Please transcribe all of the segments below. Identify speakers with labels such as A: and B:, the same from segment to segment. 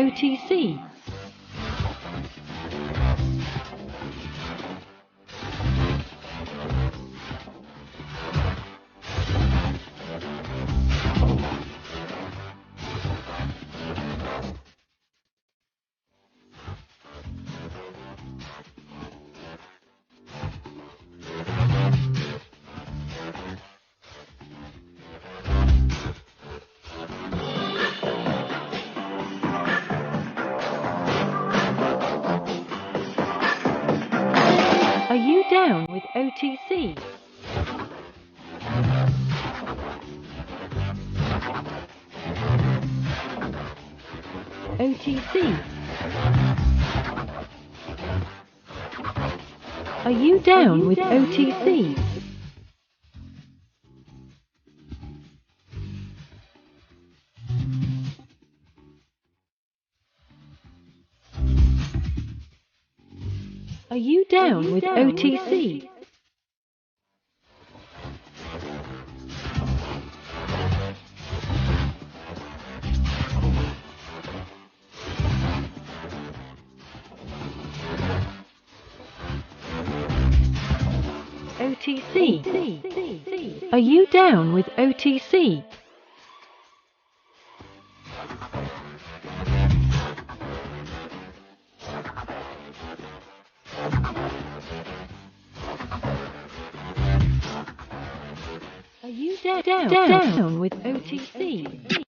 A: OTC? Are you down with OTC? OTC? Are you down with OTC? Are you down with OTC? OTC? Are you down with OTC? Are you down with OTC?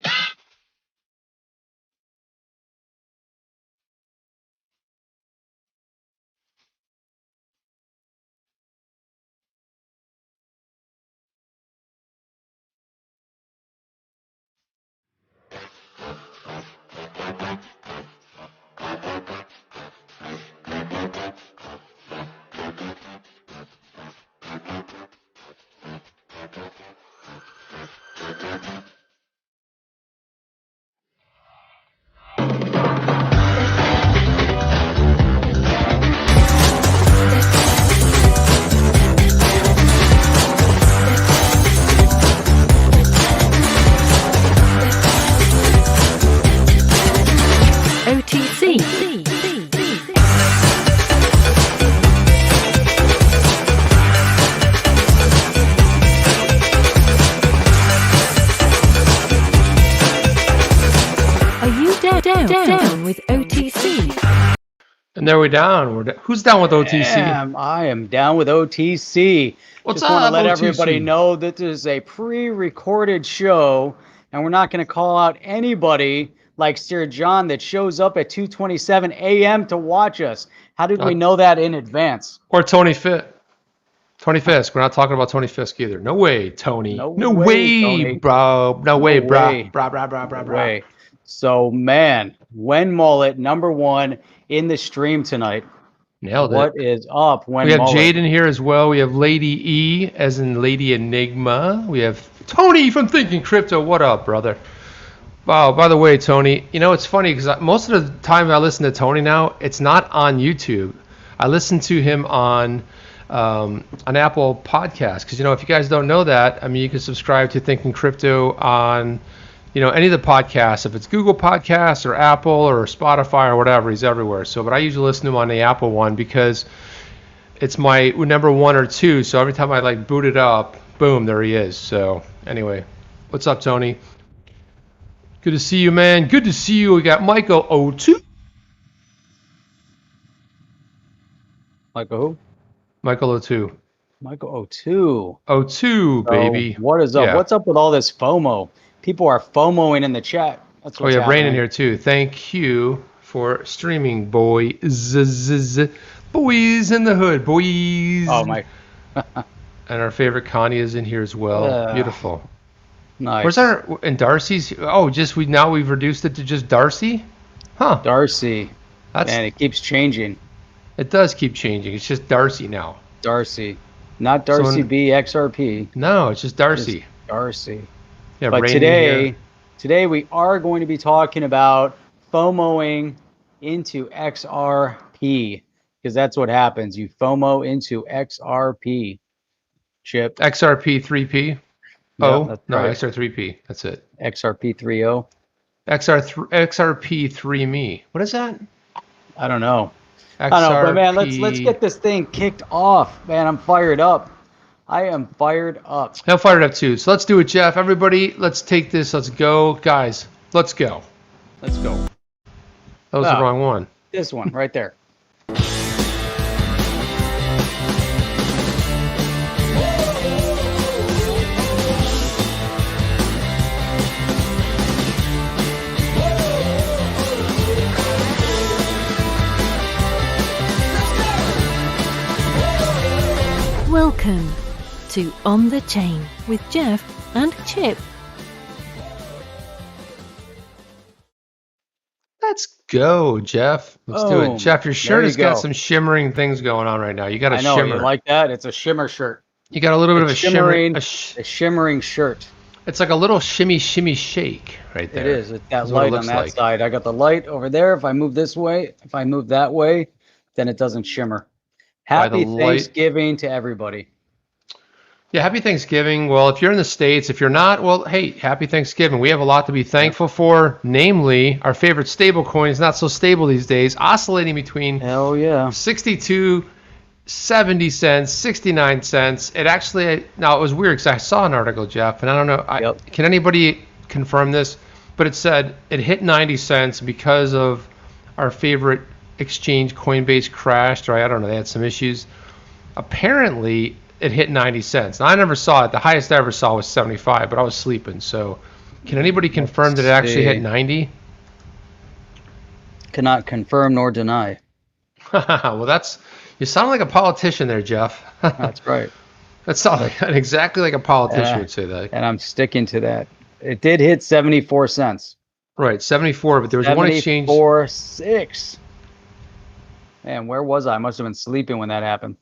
A: Down with OTC.
B: And there we're down. Who's down with OTC?
C: I am down with OTC.
B: What's
C: Just want to
B: up,
C: let
B: OTC?
C: everybody know that this is a pre-recorded show, and we're not going to call out anybody like Sir John that shows up at 2:27 a.m. to watch us. How did we know that in advance?
B: Or Tony Fisk. Tony Fisk. We're not talking about Tony Fisk either. No way, Tony. No way,
C: Tony.
B: Bro. No way, bro.
C: Way. So, man, Wen Mullet, #1 in the stream tonight.
B: Nailed it.
C: What is up, Wen
B: We have
C: Mullet?
B: Jade in here as well. We have Lady E, as in Lady Enigma. We have Tony from Thinking Crypto. What up, brother? Wow, by the way, Tony, you know, it's funny because most of the time I listen to Tony now, it's not on YouTube. I listen to him on Apple Podcasts because, you know, if you guys don't know that, I mean, you can subscribe to Thinking Crypto on, you know, any of the podcasts. If it's Google Podcasts or Apple or Spotify or whatever, he's everywhere. So, but I usually listen to him on the Apple one because it's my #1 or 2. So every time I like boot it up, boom, there he is. So anyway, what's up, Tony? Good to see you, man. Good to see you. We got Michael O2.
C: Michael who?
B: Michael O2.
C: Michael O2.
B: O2, baby.
C: What is up?
B: Yeah.
C: What's up with all this FOMO? People are FOMOing in the chat. That's what's
B: we have Rain in
C: happening.
B: here too. Thank you for streaming, boys. Boys in the hood, boys.
C: Oh my!
B: And our favorite Connie is in here as well. Beautiful.
C: Nice.
B: Where's our and Darcy's? Oh, we've reduced it to just Darcy, huh?
C: Darcy.
B: That's
C: Man, it keeps changing.
B: it does keep changing. It's just Darcy now.
C: Darcy, not Darcy B XRP.
B: No, it's just Darcy.
C: Just Darcy.
B: Yeah,
C: But
B: Rain in here.
C: today we are going to be talking about FOMOing into XRP because that's what happens. You FOMO into XRP. Chip.
B: XRP 3P.
C: Yeah,
B: Oh
C: that's
B: no,
C: right.
B: XR3P. That's it.
C: XRP 3.0.
B: XRP3me. What is that?
C: I don't know.
B: XRP.
C: I don't know, but man, let's get this thing kicked off. Man, I'm fired up. I am fired up.
B: I'm fired up too. So let's do it, Jeff. Everybody, let's take this. Let's go. Guys, let's go.
C: Let's go.
B: That was the wrong one.
C: This one right there.
A: Welcome to On the Chain with Jeff and Chip.
B: Let's go, Jeff. Let's do it. Jeff, your shirt has got
C: go.
B: some shimmering things going on right now. You got a
C: I know,
B: shimmer.
C: you like that? It's a shimmer shirt.
B: You got a little bit of a
C: shimmering,
B: shimmer.
C: a shimmering shirt.
B: It's like a little shimmy shake right there.
C: It is. It's that
B: That's what it
C: light on
B: looks
C: that
B: like.
C: side. I got the light over there. If I move this way, if I move that way, then it doesn't shimmer. Happy Thanksgiving to everybody.
B: Yeah, happy Thanksgiving. Well, if you're in the States, if you're not, well, hey, happy Thanksgiving. We have a lot to be thankful for, namely our favorite stable coin is not so stable these days, oscillating between
C: Hell yeah.
B: 62, 70 cents, 69 cents. It actually, now it was weird because I saw an article, Jeff, and I don't know, can anybody confirm this? But it said it hit 90 cents because of our favorite exchange, Coinbase crashed, or I don't know, they had some issues. Apparently, it hit 90 cents. Now, I never saw it. The highest I ever saw was 75, but I was sleeping. So can anybody confirm that it actually hit 90?
C: Cannot confirm nor deny.
B: Well, you sound like a politician there, Jeff.
C: That's right.
B: That sounds exactly like a politician would say that.
C: And I'm sticking to that. It did hit 74 cents.
B: Right, 74, but there was one exchange.
C: 74.6. Man, where was I? I must have been sleeping when that happened.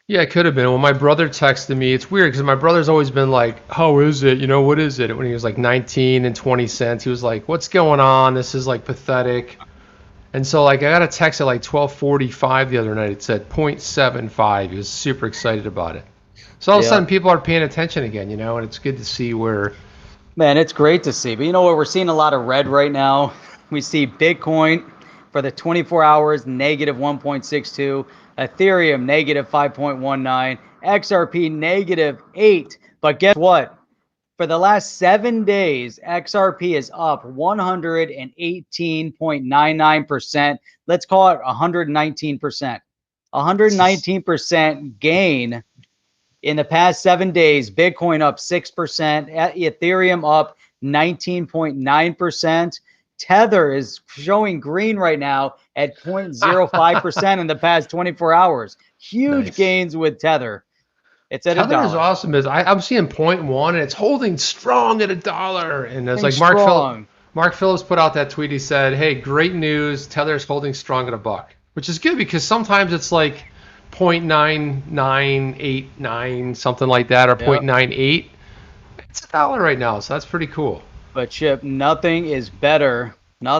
B: Yeah, it could have been. Well, my brother texted me. It's weird because my brother's always been like, how is it? You know, what is it? When he was like 19 and 20 cents, he was like, what's going on? This is like pathetic. And so like I got a text at like 12:45 the other night. It said 0.75. He was super excited about it. So all of a sudden people are paying attention again, you know, and it's good to see where.
C: Man, it's great to see. But you know what? We're seeing a lot of red right now. We see Bitcoin for the 24 hours, negative 1.62. Ethereum, negative 5.19. XRP, negative 8. But guess what? For the last 7 days, XRP is up 118.99%. Let's call it 119%. 119% gain in the past 7 days. Bitcoin up 6%. Ethereum up 19.9%. Tether is showing green right now at 0.05% in the past 24 hours. Huge gains with Tether. It's at $1.
B: Tether is awesome. I'm seeing 0.1 and it's holding strong at $1. And it's like Mark Phillips put out that tweet. He said, hey, great news. Tether's holding strong at $1, which is good because sometimes it's like 0.9989, something like that, or 0.98. It's $1 right now, so that's pretty cool.
C: But Chip, nothing is better than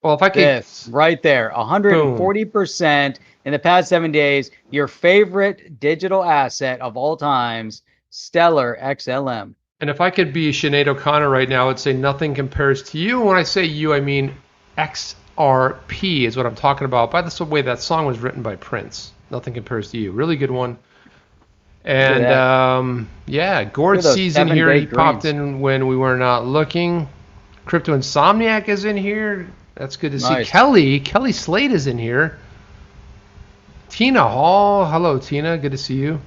B: if I could,
C: this right there. 140% in the past 7 days. Your favorite digital asset of all times, Stellar XLM.
B: And if I could be Sinead O'Connor right now, I'd say nothing compares to you. When I say you, I mean XRP is what I'm talking about. By the way, that song was written by Prince. Nothing compares to you. Really good one. And Gord C's in here. He popped in when we were not looking. Crypto Insomniac is in here. That's good to see. Kelly Slade is in here. Tina Hall. Hello, Tina. Good to see you.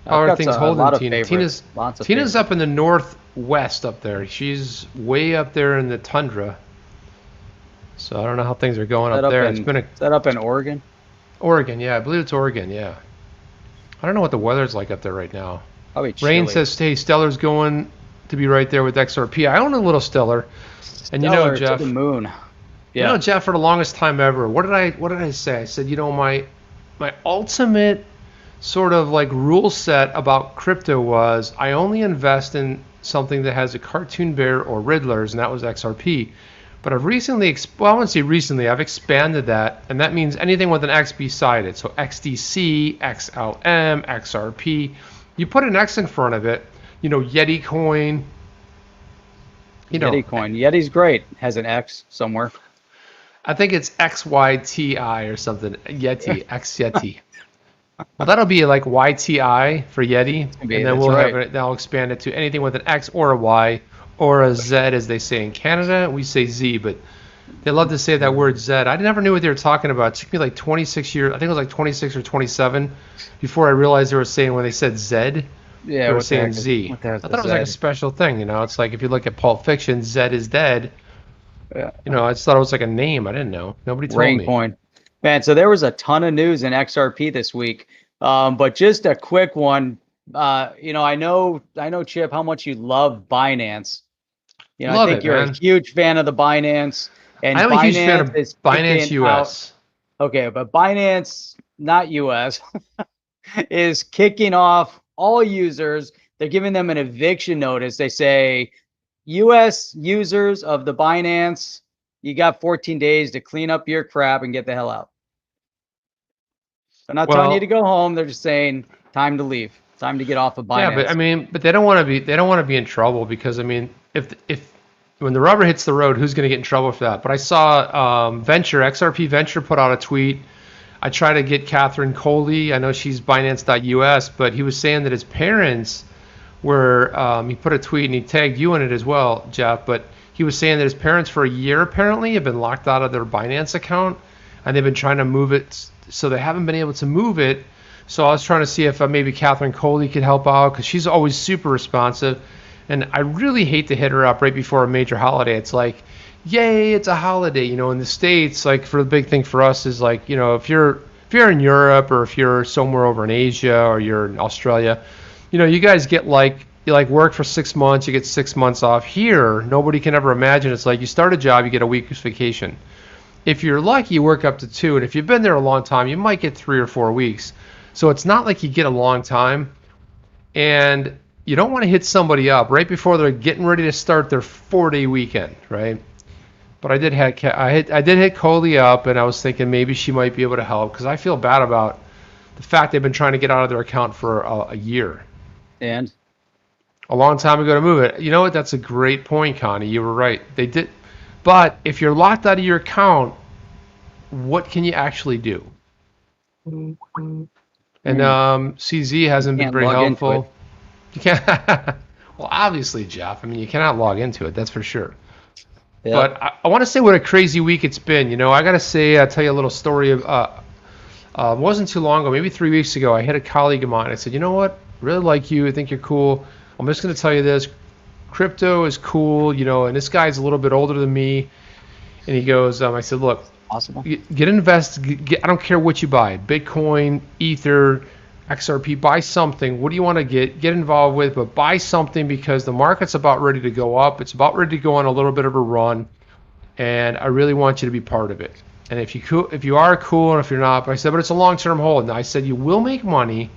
B: How are things holding, Tina? Tina's up in the northwest up there. She's way up there in the tundra. So I don't know how things are going up there.
C: Is that up in Oregon?
B: Oregon, yeah. I believe it's Oregon, yeah. I don't know what the weather's like up there right now.
C: Probably chilly.
B: Rain says, hey, Stellar's going to be right there with XRP. I own a little Stellar. And you know, Jeff.
C: To the moon. Yeah.
B: You know, Jeff, for the longest time ever, what did I say? I said, you know, my ultimate sort of like rule set about crypto was I only invest in something that has a cartoon bear or Riddlers, and that was XRP. But I've recently, I wouldn't say recently, I've expanded that, and that means anything with an X beside it. So XDC, XLM, XRP. You put an X in front of it, Yeti coin.
C: Yeti coin. Yeti's great. Has an X somewhere.
B: I think it's XYTI or something. Yeti, X Yeti. Well, that'll be like YTI for Yeti, and then we'll have it. That'll expand it to anything with an X or a Y or a Z, as they say in Canada. We say Z, but they love to say that word Z. I never knew what they were talking about. It took me like 26 years. I think it was like 26 or 27 before I realized they were saying when they said Z.
C: Yeah,
B: they were saying Z. I thought it was like a special thing. It's like if you look at Pulp Fiction, Z is dead.
C: Yeah.
B: I just thought it was like a name. I didn't know. Nobody told me.
C: Coin. Man, so there was a ton of news in XRP this week. But just a quick one. I know, Chip, how much you love Binance. I think you're a huge fan of the Binance. And
B: I'm a huge fan of Binance US.
C: Okay, but Binance, not US, is kicking off all users. They're giving them an eviction notice. They say, US users of the Binance, you got 14 days to clean up your crap and get the hell out. They're not telling you to go home. They're just saying time to leave. Time to get off of Binance.
B: Yeah, but they don't want to be in trouble because if when the rubber hits the road, who's going to get in trouble for that? But I saw XRP Venture put out a tweet. I tried to get Catherine Coley. I know she's Binance.us, but he was saying that his parents were. He put a tweet and he tagged you in it as well, Jeff. But he was saying that his parents for a year apparently have been locked out of their Binance account, and they've been trying to move it. So they haven't been able to move it. So I was trying to see if maybe Catherine Coley could help out because she's always super responsive. And I really hate to hit her up right before a major holiday. It's like, yay, it's a holiday. In the States, like for the big thing for us is like, if you're in Europe or if you're somewhere over in Asia or you're in Australia, you guys get you work for 6 months, you get 6 months off. Here, nobody can ever imagine. It's like you start a job, you get a week's vacation. If you're lucky, you work up to 2, and if you've been there a long time, you might get 3 or 4 weeks. So it's not like you get a long time, and you don't want to hit somebody up right before they're getting ready to start their 4-day weekend, right? But I did hit Coley up, and I was thinking maybe she might be able to help because I feel bad about the fact they've been trying to get out of their account for a year.
C: And
B: a long time ago to move it. You know what? That's a great point, Connie. You were right. They did. But if you're locked out of your account, what can you actually do? And CZ hasn't been very helpful. You can't. Well, obviously, Jeff. I mean, you cannot log into it. That's for sure. Yep. But I want to say what a crazy week it's been. I got to say, I'll tell you a little story. It wasn't too long ago, maybe 3 weeks ago, I had a colleague of mine. I said, you know what? I really like you. I think you're cool. I'm just going to tell you this. Crypto is cool, and this guy's a little bit older than me. And he goes, I said, look,
C: possible.
B: Get invested. I don't care what you buy. Bitcoin, Ether, XRP, buy something. What do you want to get involved with? But buy something because the market's about ready to go up. It's about ready to go on a little bit of a run. And I really want you to be part of it. And if you are cool, and if you're not, but I said, but it's a long-term hold. And I said, you will make money.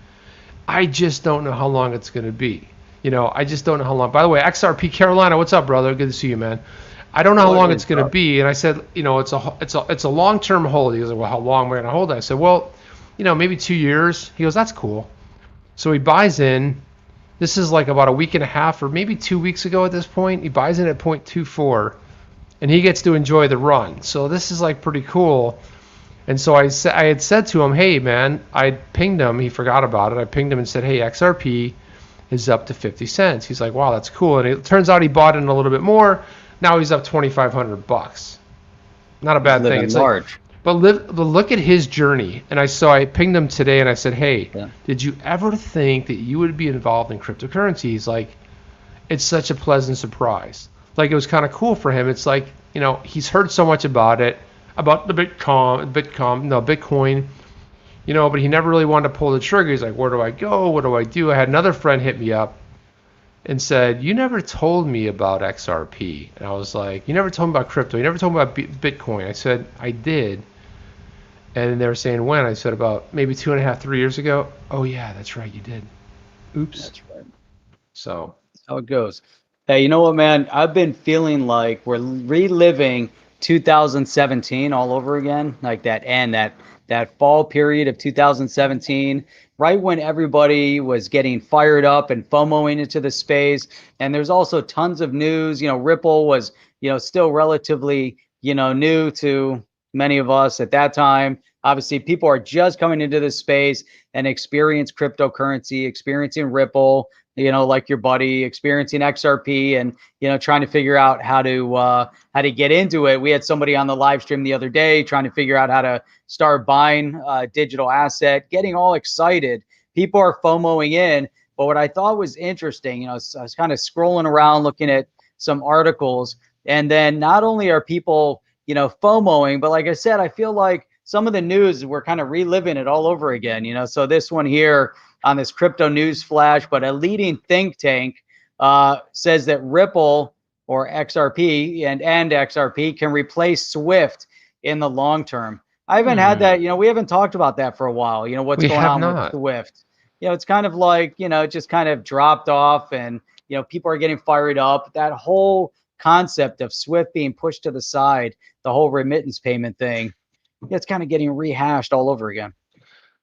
B: I just don't know how long it's going to be. I just don't know how long. By the way, XRP Carolina, what's up, brother? Good to see you, man. I don't know how long it's going to be. And I said, it's a long-term hold. He goes, well, how long am I going to hold it? I said, well, maybe 2 years. He goes, that's cool. So he buys in. This is like about a week and a half or maybe 2 weeks ago at this point. He buys in at 0.24, and he gets to enjoy the run. So this is like pretty cool. And so I had said to him, hey, man, I pinged him. He forgot about it. I pinged him and said, hey, XRP is up to 50 cents. He's like, wow, that's cool. And it turns out he bought in a little bit more. Now he's up $2,500. Not a bad thing. It's large. But look at his journey. And I pinged him today and I said, hey, did you ever think that you would be involved in cryptocurrency? He's like, it's such a pleasant surprise. Like, it was kind of cool for him. It's like, he's heard so much about it, about the Bitcoin, but he never really wanted to pull the trigger. He's like, where do I go? What do I do? I had another friend hit me up and said, you never told me about XRP. And I was like, you never told me about crypto. You never told me about Bitcoin. I said, I did. And they were saying, when? I said, about maybe 2.5, 3 years ago. Oh, yeah, that's right. You did. Oops.
C: That's right.
B: So
C: that's how it goes. Hey, you know what, man? I've been feeling like we're reliving 2017 all over again. Like that that fall period of 2017, right when everybody was getting fired up and FOMOing into the space. And there's also tons of news. Ripple was, still relatively, new to many of us at that time. Obviously, people are just coming into this space and experience cryptocurrency, experiencing Ripple, like your buddy, experiencing XRP, and trying to figure out how to get into it. We had somebody on the live stream the other day trying to figure out how to start buying a digital asset, getting all excited. People are FOMOing in. But what I thought was interesting, I was kind of scrolling around looking at some articles, and then not only are people, FOMOing, but like I said, I feel like some of the news, we're kind of reliving it all over again, So this one here on this crypto news flash, but a leading think tank says that Ripple or XRP and XRP can replace Swift in the long term. I haven't had that, we haven't talked about that for a while, what's going on with Swift. It's kind of like, it just kind of dropped off, and, people are getting fired up. That whole concept of Swift being pushed to the side, the whole remittance payment thing, it's kind of getting rehashed all over again.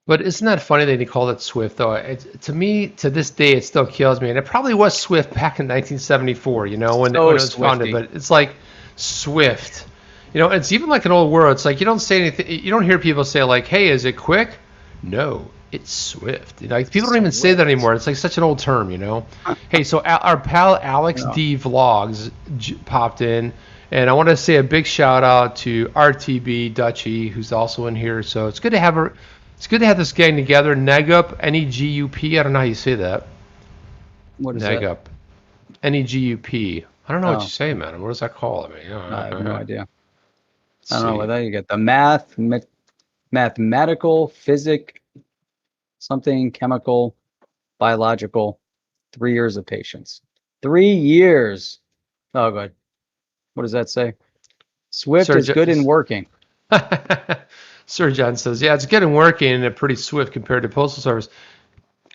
B: But isn't that funny that he called it Swift, though? To me, to this day, it still kills me. And it probably was Swift back in 1974, when it was founded. But it's like Swift. It's even like an old word. It's like you don't say anything. You don't hear people say like, "Hey, is it quick?" No, it's Swift. People don't even say that anymore. It's like such an old term, Hey, so our pal Alex D Vlogs popped in. And I want to say a big shout out to RTB Dutchy, who's also in here. So it's good to have this gang together. Negup, Negup. I don't know how you say that.
C: What is
B: Negup? Negup. I don't know what you say, man. What does that call?
C: I have no idea. I don't know whether you get the mathematical, physic, something chemical, biological. 3 years of patience. 3 years. Oh, good. What does that say? Swift is good in working.
B: Sir John says, yeah, it's good in working and pretty swift compared to Postal Service.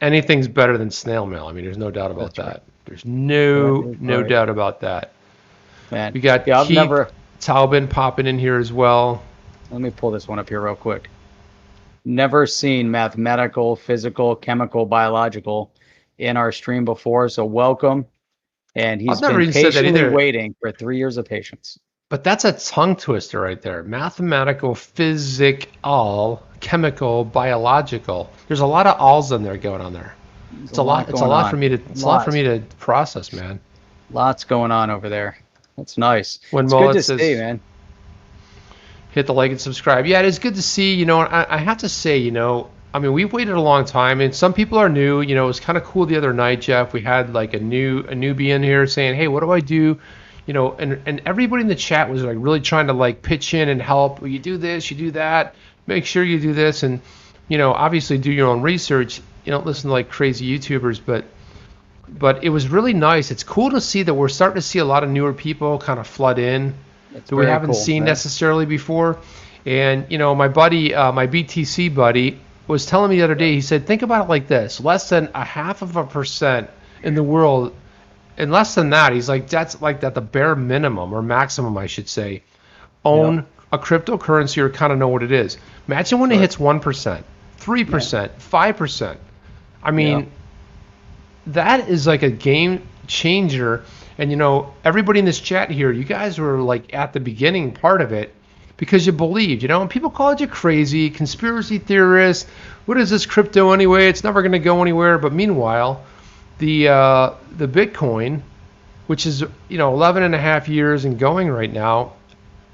B: Anything's better than snail mail. There's no doubt about that. Right. There's no doubt about that.
C: Man,
B: we got Keith Taubin popping in here as well.
C: Let me pull this one up here real quick. Never seen mathematical, physical, chemical, biological in our stream before, so welcome. And he's been patiently waiting for 3 years of patience.
B: But that's a tongue twister right there. Mathematical, physical, chemical, biological. There's a lot of alls in there going on there. It's a lot for me to process, man.
C: Lots going on over there. That's nice. It's good to see, man.
B: Hit the like and subscribe. Yeah, it is good to see. I have to say, we've waited a long time, and some people are new. It was kind of cool the other night, Jeff. We had like a newbie in here saying, "Hey, what do I do?" And everybody in the chat was like really trying to like pitch in and help. Well, you do this, you do that. Make sure you do this, and obviously do your own research. You don't listen to like crazy YouTubers, but it was really nice. It's cool to see that we're starting to see a lot of newer people kind of flood in that we haven't seen necessarily before. And my buddy, my BTC buddy, was telling me the other day, he said, think about it like this: less than 0.5% in the world, and less than that, he's like, that's like the bare minimum or maximum, I should say, own a cryptocurrency or kind of know what it is. Imagine when it hits 1%, 3%, 5%. That is like a game changer. And everybody in this chat here, you guys were like at the beginning part of it, because you believed, and people called you crazy, conspiracy theorist. What is this crypto anyway? It's never going to go anywhere. But meanwhile, the Bitcoin, which is 11 and a half years and going right now,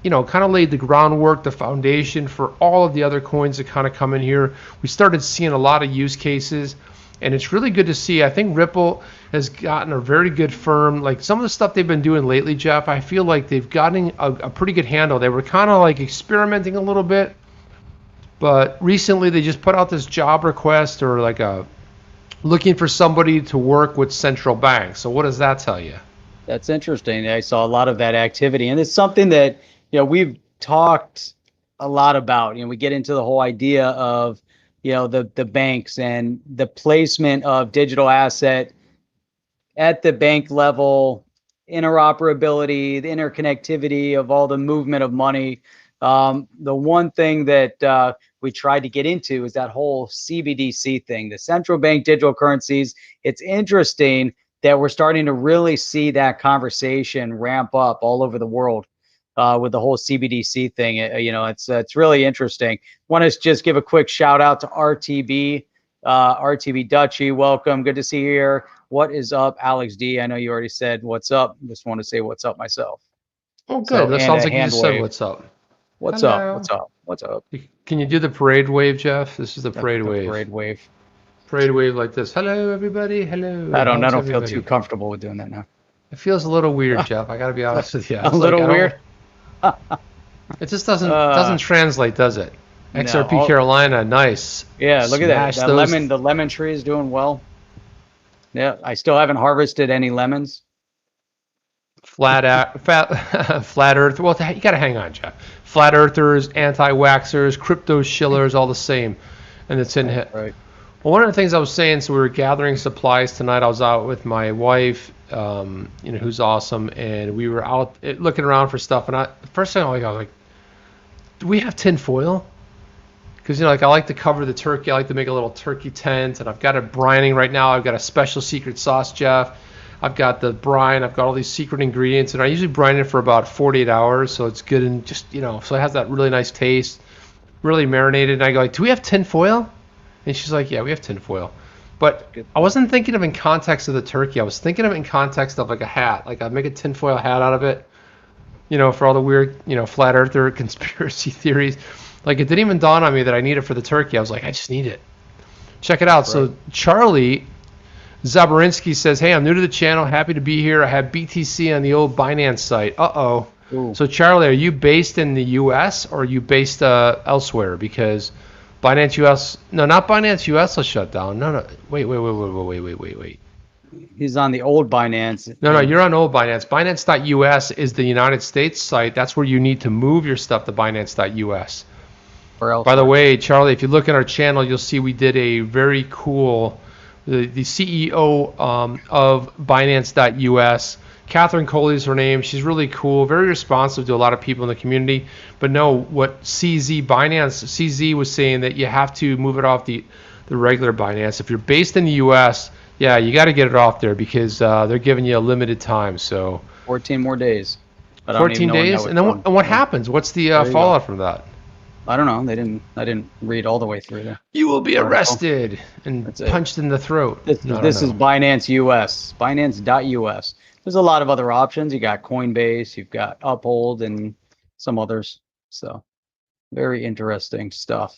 B: kind of laid the groundwork, the foundation for all of the other coins that kind of come in here. We started seeing a lot of use cases, and it's really good to see. I think Ripple has gotten a very good firm. Like some of the stuff they've been doing lately, Jeff, I feel like they've gotten a pretty good handle. They were kind of like experimenting a little bit, but recently they just put out this job request or like looking for somebody to work with central banks. So what does that tell you?
C: That's interesting. I saw a lot of that activity, and it's something that we've talked a lot about. We get into the whole idea of the banks and the placement of digital asset at the bank level, interoperability, the interconnectivity of all the movement of money. The one thing that we tried to get into is that whole CBDC thing, the central bank digital currencies. It's interesting that we're starting to really see that conversation ramp up all over the world with the whole CBDC thing. It's really interesting. Want to just give a quick shout out to RTB, RTB Dutchy. Welcome. Good to see you here. What is up, Alex D? I know you already said what's up. Just want to say what's up myself.
B: Oh, good. That sounds like you just said what's up.
C: What's up? What's up? What's up?
B: Can you do the parade wave, Jeff? This is the parade wave.
C: Parade wave.
B: Parade wave like this. Hello, everybody. Hello.
C: I don't feel too comfortable with doing that now.
B: It feels a little weird, Jeff. I got to be honest with you.
C: A little weird.
B: It just doesn't translate, does it? XRP Carolina, nice.
C: Yeah, look at that. The lemon tree is doing well. Yeah, I still haven't harvested any lemons.
B: Flat Earth. Well, you got to hang on, Jeff. Flat Earthers, anti-waxers, crypto shillers, all the same, and it's in hit.
C: Right.
B: Well, one of the things I was saying, so we were gathering supplies tonight. I was out with my wife, who's awesome, and we were out looking around for stuff. And first thing I was like, do we have tin foil? Because I like to cover the turkey. I like to make a little turkey tent, and I've got it brining right now. I've got a special secret sauce, Jeff. I've got the brine. I've got all these secret ingredients, and I usually brine it for about 48 hours, so it's good and just so it has that really nice taste, really marinated. And I go like, do we have tin foil? And she's like, yeah, we have tin foil. But I wasn't thinking of it in context of the turkey. I was thinking of it in context of like a hat. Like I'd make a tin foil hat out of it, for all the weird, flat earther conspiracy theories. Like it didn't even dawn on me that I need it for the turkey. I was like, I just need it. Check it out. Right. So Charlie Zabarinsky says, hey, I'm new to the channel. Happy to be here. I have BTC on the old Binance site. Uh-oh. Ooh. So Charlie, are you based in the U.S. or are you based elsewhere? Because Binance US, no, not Binance US will shut down. No. Wait.
C: He's on the old Binance.
B: No, you're on old Binance. Binance.us is the United States site. That's where you need to move your stuff to Binance.us. By the way, Charlie, if you look at our channel, you'll see we did a very cool, the CEO of Binance.us, Catherine Coley is her name. She's really cool, very responsive to a lot of people in the community. But no, what CZ was saying that you have to move it off the regular Binance. If you're based in the U.S., yeah, you got to get it off there because they're giving you a limited time. So
C: 14 more days.
B: 14 days, and then what happens? What's the fallout from that?
C: I don't know. I didn't read all the way through there.
B: You will be arrested and punched in the throat.
C: This is Binance US, Binance.us. There's a lot of other options. You got Coinbase, you've got Uphold, and some others. So very interesting stuff.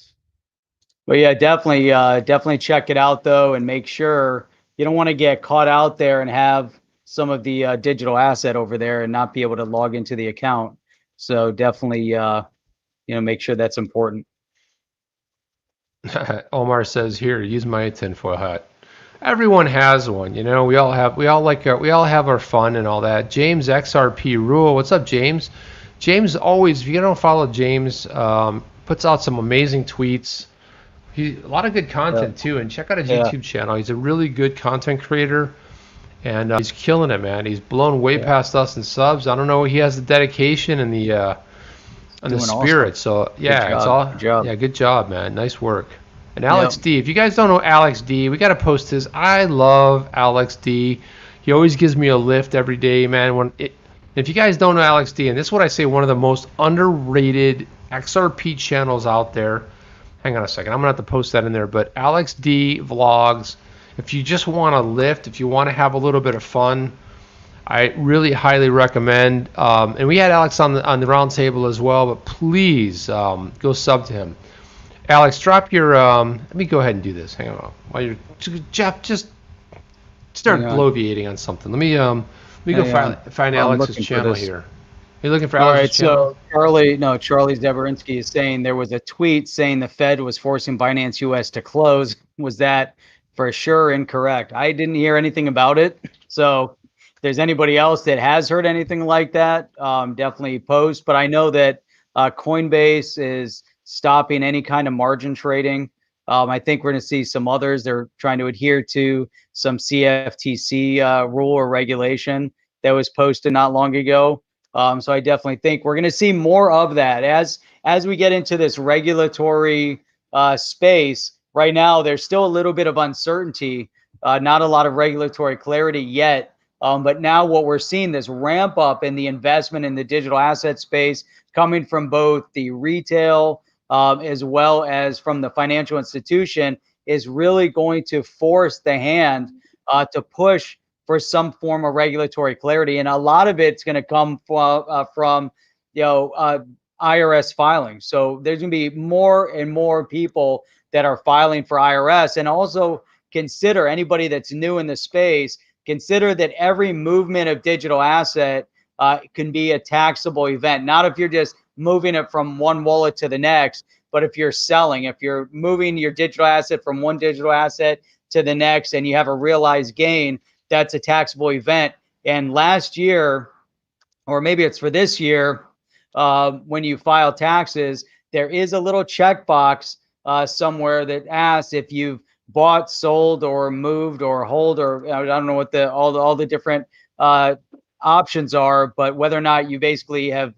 C: But yeah, definitely check it out though, and make sure you don't want to get caught out there and have some of the digital asset over there and not be able to log into the account. So definitely, make sure that's important.
B: Omar says here, use my tinfoil hat. Everyone has one, we all have our fun and all that. James XRP Rule, what's up, James? James always, if you don't follow James, puts out some amazing tweets. A lot of good content too, and check out his YouTube channel. He's a really good content creator, and he's killing it, man. He's blown way past us in subs. I don't know, he has the dedication and the spirit. Awesome. So good job, man. Nice work. And Alex D, if you guys don't know Alex D, we got to post his. I love Alex D. He always gives me a lift every day, man. If you guys don't know Alex D, and this is what I say, one of the most underrated XRP channels out there. Hang on a second. I'm going to have to post that in there. But Alex D Vlogs, if you just want to lift, if you want to have a little bit of fun, I really highly recommend. And we had Alex on the round table as well, but please go sub to him. Alex, drop your. Let me go ahead and do this. Hang on. While you're Jeff, just start bloviating on something. Let me go find Alex's channel here. Are you looking for Alex's channel?
C: So Charlie Zabarinsky is saying there was a tweet saying the Fed was forcing Binance US to close. Was that for sure incorrect? I didn't hear anything about it. So if there's anybody else that has heard anything like that, definitely post. But I know that Coinbase is stopping any kind of margin trading. I think we're going to see some others. They're trying to adhere to some CFTC rule or regulation that was posted not long ago. So I definitely think we're going to see more of that as we get into this regulatory space right now, there's still a little bit of uncertainty, not a lot of regulatory clarity yet. But now what we're seeing, this ramp up in the investment in the digital asset space coming from both the retail as well as from the financial institution, is really going to force the hand to push for some form of regulatory clarity. And a lot of it's going to come from IRS filing. So there's going to be more and more people that are filing for IRS. And also consider, anybody that's new in the space, consider that every movement of digital asset can be a taxable event. Not if you're just moving it from one wallet to the next, but if you're selling, if you're moving your digital asset from one digital asset to the next and you have a realized gain, that's a taxable event. And last year, or maybe it's for this year, when you file taxes, there is a little checkbox somewhere that asks if you've bought, sold, or moved, or hold, or I don't know what all the different options are, but whether or not you basically have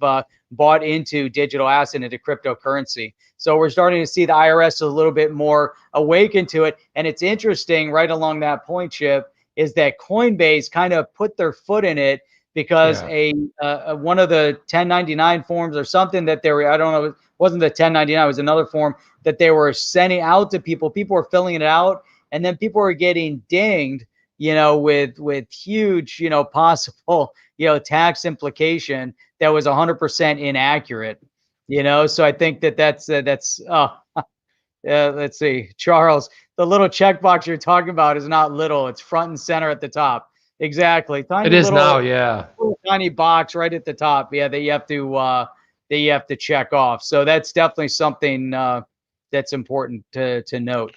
C: bought into digital asset, into cryptocurrency. So we're starting to see the IRS a little bit more awakened to it. And it's interesting, right along that point, Chip, is that Coinbase kind of put their foot in it, because one of the 1099 forms or something that they were, I don't know, it wasn't the 1099, it was another form that they were sending out to people. People were filling it out, and then people were getting dinged, with huge, possible, tax implication that was 100% inaccurate. So I think that's let's see, Charles, the little checkbox you're talking about is not little; it's front and center at the top. Exactly. Tiny
B: it is
C: little,
B: now, yeah.
C: Tiny box right at the top. Yeah, that you have to check off. So that's definitely something that's important to note.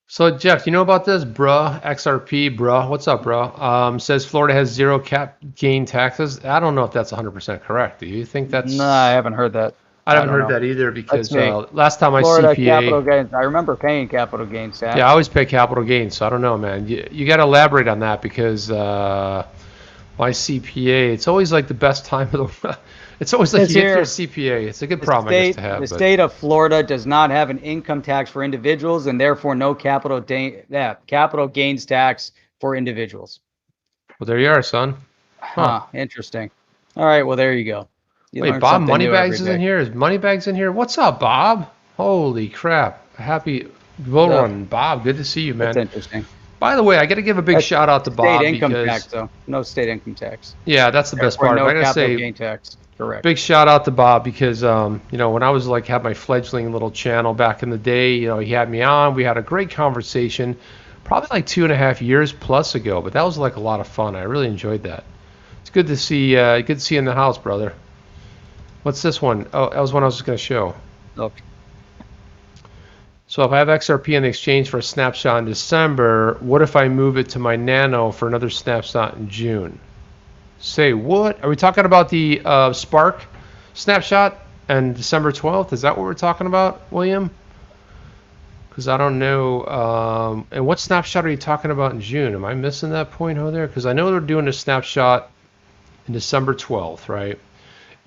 B: So Jeff, you know about this, bruh? XRP, bruh. What's up, bruh? Says Florida has zero cap gain taxes. I don't know if that's 100% correct. Do you think that's?
C: No, I haven't heard that.
B: I haven't heard that either, because last time
C: Florida
B: my CPA,
C: capital gains, I remember paying capital gains tax.
B: yeah, I always pay capital gains, so I don't know, man. You got to elaborate on that, because my CPA, it's always like the best time of the. It's always like you get your CPA. It's a good problem, I guess, to have.
C: The state of Florida does not have an income tax for individuals, and therefore no capital gains tax for individuals.
B: Well, there you are, son.
C: Huh. Interesting. All right. Well, there you go.
B: Wait, Bob Moneybags is in here? Is Moneybags in here? What's up, Bob? Holy crap. Happy bull run, Bob. Good to see you, man.
C: That's interesting.
B: By the way, I got to give a big shout out to Bob.
C: State income tax, though. No state income tax.
B: Yeah, that's the best part.
C: No
B: I got to say,
C: gain tax. Correct.
B: Big shout out to Bob, because when I was had my fledgling little channel back in the day, he had me on. We had a great conversation, probably like 2.5 years plus ago. But that was like a lot of fun. I really enjoyed that. It's good to see. Good to see you in the house, brother. What's this one? Oh, that was one I was just going to show.
C: Okay.
B: So if I have XRP in the exchange for a snapshot in December, what if I move it to my Nano for another snapshot in June? Say what? Are we talking about the Spark snapshot and December 12th? Is that what we're talking about, William? Because I don't know. And what snapshot are you talking about in June? Am I missing that point over there? Because I know they're doing a snapshot in December 12th, right?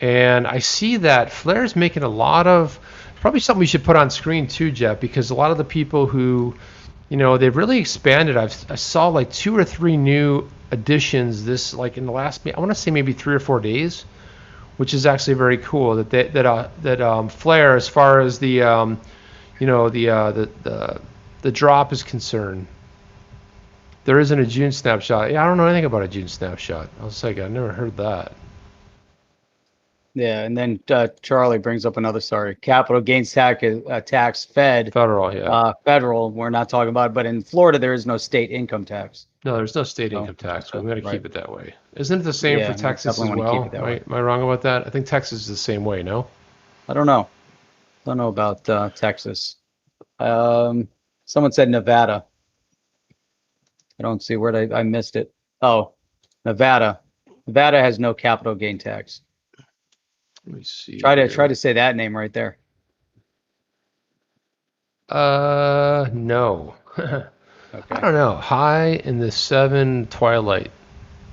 B: And I see that Flair's making a lot of, probably something we should put on screen too, Jeff, because a lot of the people who, they've really expanded. I saw like 2 or 3 new additions this, like in the last, I want to say maybe 3 or 4 days, which is actually very cool. That Flair, as far as the the drop is concerned, there isn't a June snapshot. Yeah, I don't know anything about a June snapshot. I was like, I never heard that.
C: Yeah, and then Charlie brings up another capital gains tax
B: federal, yeah.
C: Federal, we're not talking about, but in Florida there is no state income tax.
B: No, there's no state income tax. We're going to keep it that way. Isn't it the same for Texas as well? Am I wrong about that? I think Texas is the same way, no?
C: I don't know. Don't know about Texas. Someone said Nevada. I don't see where I missed it. Oh, Nevada. Nevada has no capital gain tax.
B: Let me see.
C: Try to say that name right there.
B: No. Okay. I don't know. High in the 7 twilight.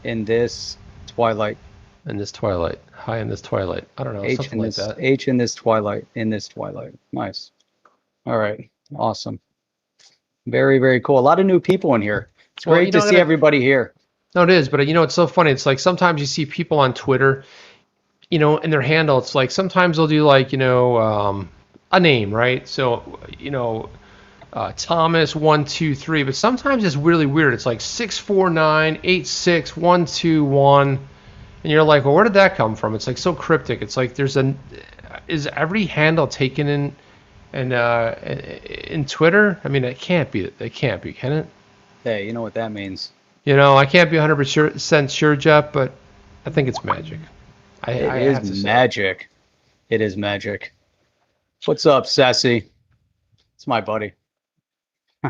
C: In this twilight.
B: In this twilight. High in this twilight. I don't know. Something like that.
C: H in this twilight. In this twilight. Nice. All right. Awesome. Very, very cool. A lot of new people in here. It's great to see everybody here.
B: No, it is, but it's so funny. It's like sometimes you see people on Twitter, in their handle, it's like sometimes they'll do like, a name, right? So, Thomas 123, but sometimes it's really weird. It's like 649862121, and you're like, well, where did that come from? It's like so cryptic. It's like is every handle taken in Twitter? I mean, it can't be, can it?
C: Hey, you know what that means.
B: I can't be 100% sure, Jeff, but I think it's magic.
C: It is magic. It is magic. What's up, Sassy? It's my buddy.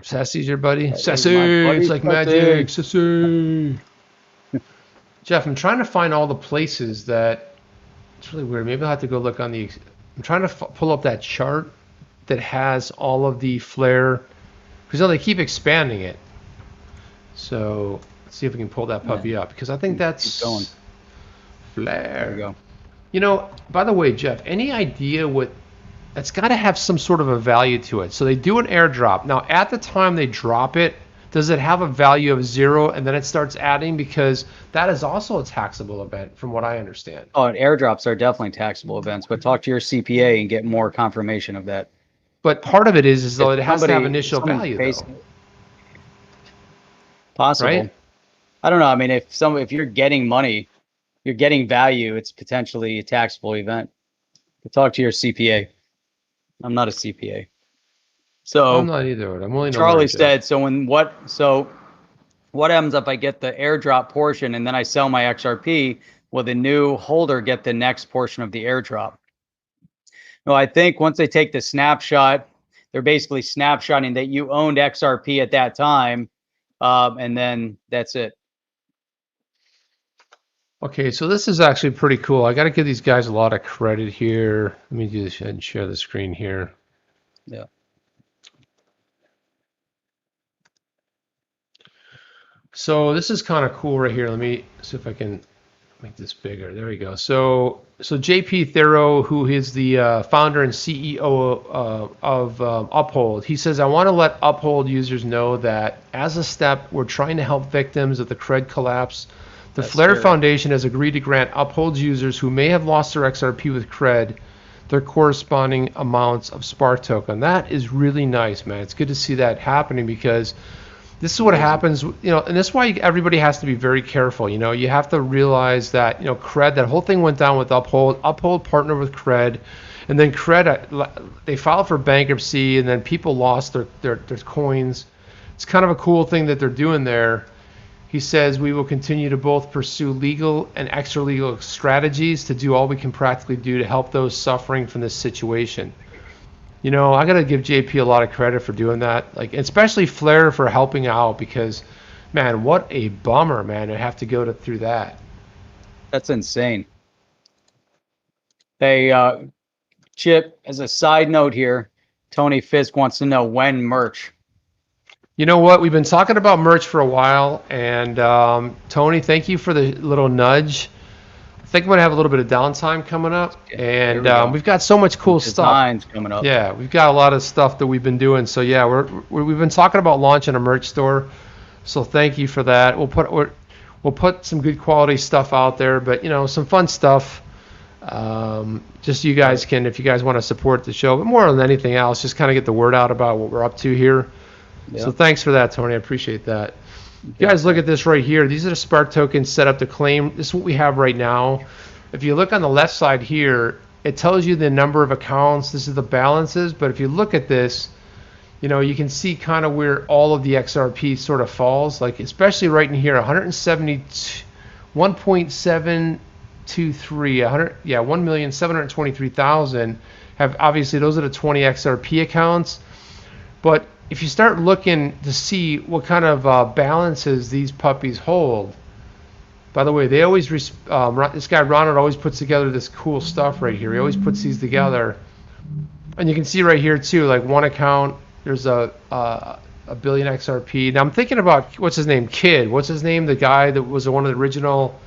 B: Sassy's your buddy? Sassy, it's like magic. Sassy. Jeff, I'm trying to find all the places that, it's really weird. Maybe I'll have to go look on I'm trying to pull up that chart that has all of the flare, because they keep expanding it. So let's see if we can pull that puppy up, because I think that's
C: going.
B: Flare.
C: There we
B: go. By the way, Jeff, any idea what, that's got to have some sort of a value to it. So they do an airdrop. Now, at the time they drop it, does it have a value of 0 and then it starts adding? Because that is also a taxable event from what I understand.
C: Oh, and airdrops are definitely taxable events, but talk to your CPA and get more confirmation of that.
B: But part of it is though it has to have initial value though.
C: Possible. Right? I don't know. I mean, if you're getting money, you're getting value, it's potentially a taxable event. But talk to your CPA. I'm not a CPA. So
B: I'm not either. I'm only
C: Charlie said, so what happens if I get the airdrop portion and then I sell my XRP? Will the new holder get the next portion of the airdrop? No, I think once they take the snapshot, they're basically snapshotting that you owned XRP at that time, and then that's it.
B: Okay, so this is actually pretty cool. I got to give these guys a lot of credit here. Let me do this and share the screen here.
C: Yeah.
B: So this is kind of cool right here. Let me see if I can make this bigger. There we go. So JP Thero, who is the founder and CEO of Uphold, he says, I want to let Uphold users know that as a step, we're trying to help victims of the CRED collapse. The Flare Foundation has agreed to grant Uphold users who may have lost their XRP with CRED their corresponding amounts of Spark token. That is really nice, man. It's good to see that happening, because this is what happens, and this is why everybody has to be very careful. You have to realize that, CRED, that whole thing went down with Uphold. Uphold partnered with CRED, and then CRED, they filed for bankruptcy, and then people lost their coins. It's kind of a cool thing that they're doing there. He says, we will continue to both pursue legal and extra-legal strategies to do all we can practically do to help those suffering from this situation. I got to give JP a lot of credit for doing that, like especially Flare for helping out, because, man, what a bummer, man, to have to go through that.
C: That's insane. Hey, Chip, as a side note here, Tony Fisk wants to know when merch.
B: You know what? We've been talking about merch for a while, and Tony, thank you for the little nudge. I think I'm going to have a little bit of downtime coming up, and we've got so much cool
C: Designs
B: stuff
C: coming up.
B: Yeah, we've got a lot of stuff that we've been doing. So yeah, we've been talking about launching a merch store. So thank you for that. We'll put some good quality stuff out there, but some fun stuff. Just you guys can, if you guys want to support the show, but more than anything else, just kind of get the word out about what we're up to here. Yep. So thanks for that, Tony. I appreciate that. You guys look at this right here. These are the Spark tokens set up to claim. This is what we have right now. If you look on the left side here, it tells you the number of accounts. This is the balances. But if you look at this, you can see kind of where all of the XRP sort of falls. Like especially right in here, 1.723, 1,723,000 have, obviously those are the 20 XRP accounts. But if you start looking to see what kind of balances these puppies hold, by the way, they always, this guy Ronald always puts together this cool stuff right here. He always puts these together. And you can see right here too, like one account, there's a billion XRP. Now I'm thinking about, what's his name? Kid. What's his name? The guy that was one of the original,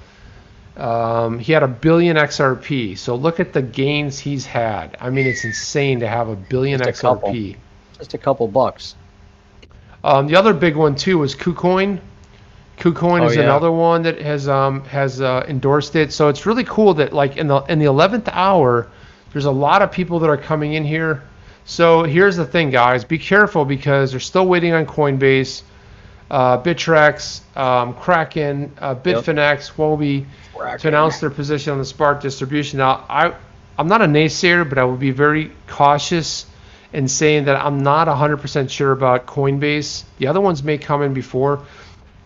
B: he had a billion XRP. So look at the gains he's had. I mean, it's insane to have a billion XRP.
C: Just a couple bucks.
B: The other big one too was KuCoin. KuCoin is another one that has endorsed it. So it's really cool that like in the 11th hour, there's a lot of people that are coming in here. So here's the thing, guys. Be careful because they're still waiting on Coinbase, Bittrex, Kraken, Bitfinex, Huobi to announce their position on the Spark distribution. Now, I'm not a naysayer, but I will be very cautious in saying that I'm not 100% sure about Coinbase. The other ones may come in before.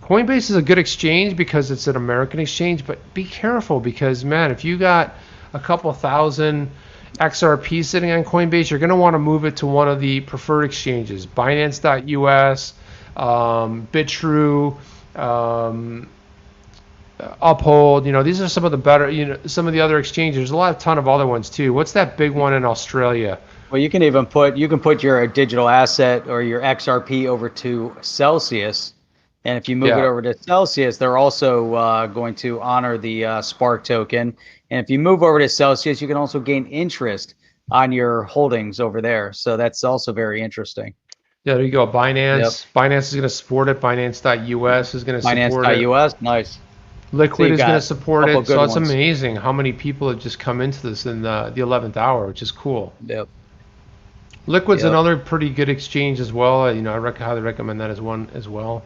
B: Coinbase is a good exchange because it's an American exchange, but be careful because, man, if you got a couple thousand XRP sitting on Coinbase, you're going to want to move it to one of the preferred exchanges, Binance.us, Bitrue, Uphold. You know, these are some of the better, you know, some of the other exchanges. There's a ton of other ones too. What's that big one in Australia?
C: Well, you can even put your digital asset or your XRP over to Celsius. And if you move it over to Celsius, they're also going to honor the Spark token. And if you move over to Celsius, you can also gain interest on your holdings over there. So that's also very interesting.
B: Yeah, there you go. Binance. Yep. Binance is going to support it. Binance.us is going to support it.
C: Binance.us, nice.
B: Liquid is going to support it. So it's amazing how many people have just come into this in the 11th hour, which is cool.
C: Yep.
B: Liquid's another pretty good exchange as well. You know, I highly recommend that as one as well.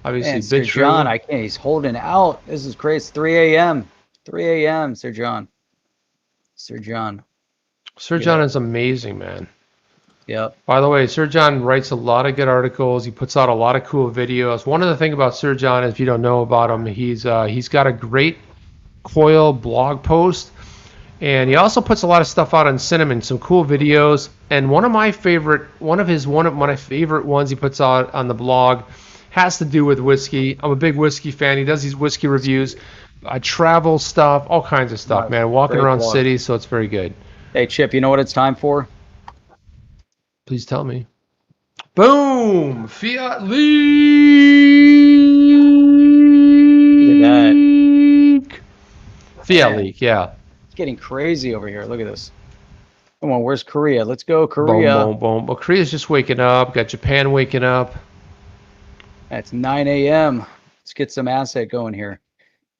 B: Obviously,
C: Sir John, I can't. He's holding out. This is great. It's 3 a.m. 3 a.m. Sir John. Sir John.
B: Sir John is amazing, man.
C: Yep.
B: By the way, Sir John writes a lot of good articles. He puts out a lot of cool videos. One of the things about Sir John, if you don't know about him, he's got a great Coil blog post, and he also puts a lot of stuff out on Cinnamon, some cool videos. And one of my favorite ones he puts out on the blog has to do with whiskey. I'm a big whiskey fan. He does these whiskey reviews, travel stuff, all kinds of stuff, man. Walking around cities, so it's very good.
C: Hey, Chip, you know what it's time for?
B: Please tell me. Boom! Fiat leak!
C: Look at that.
B: Fiat leak, yeah.
C: It's getting crazy over here. Look at this. Come on, where's Korea? Let's go, Korea.
B: Boom, boom, boom. Well, Korea's just waking up. Got Japan waking up.
C: It's 9 a.m. Let's get some asset going here.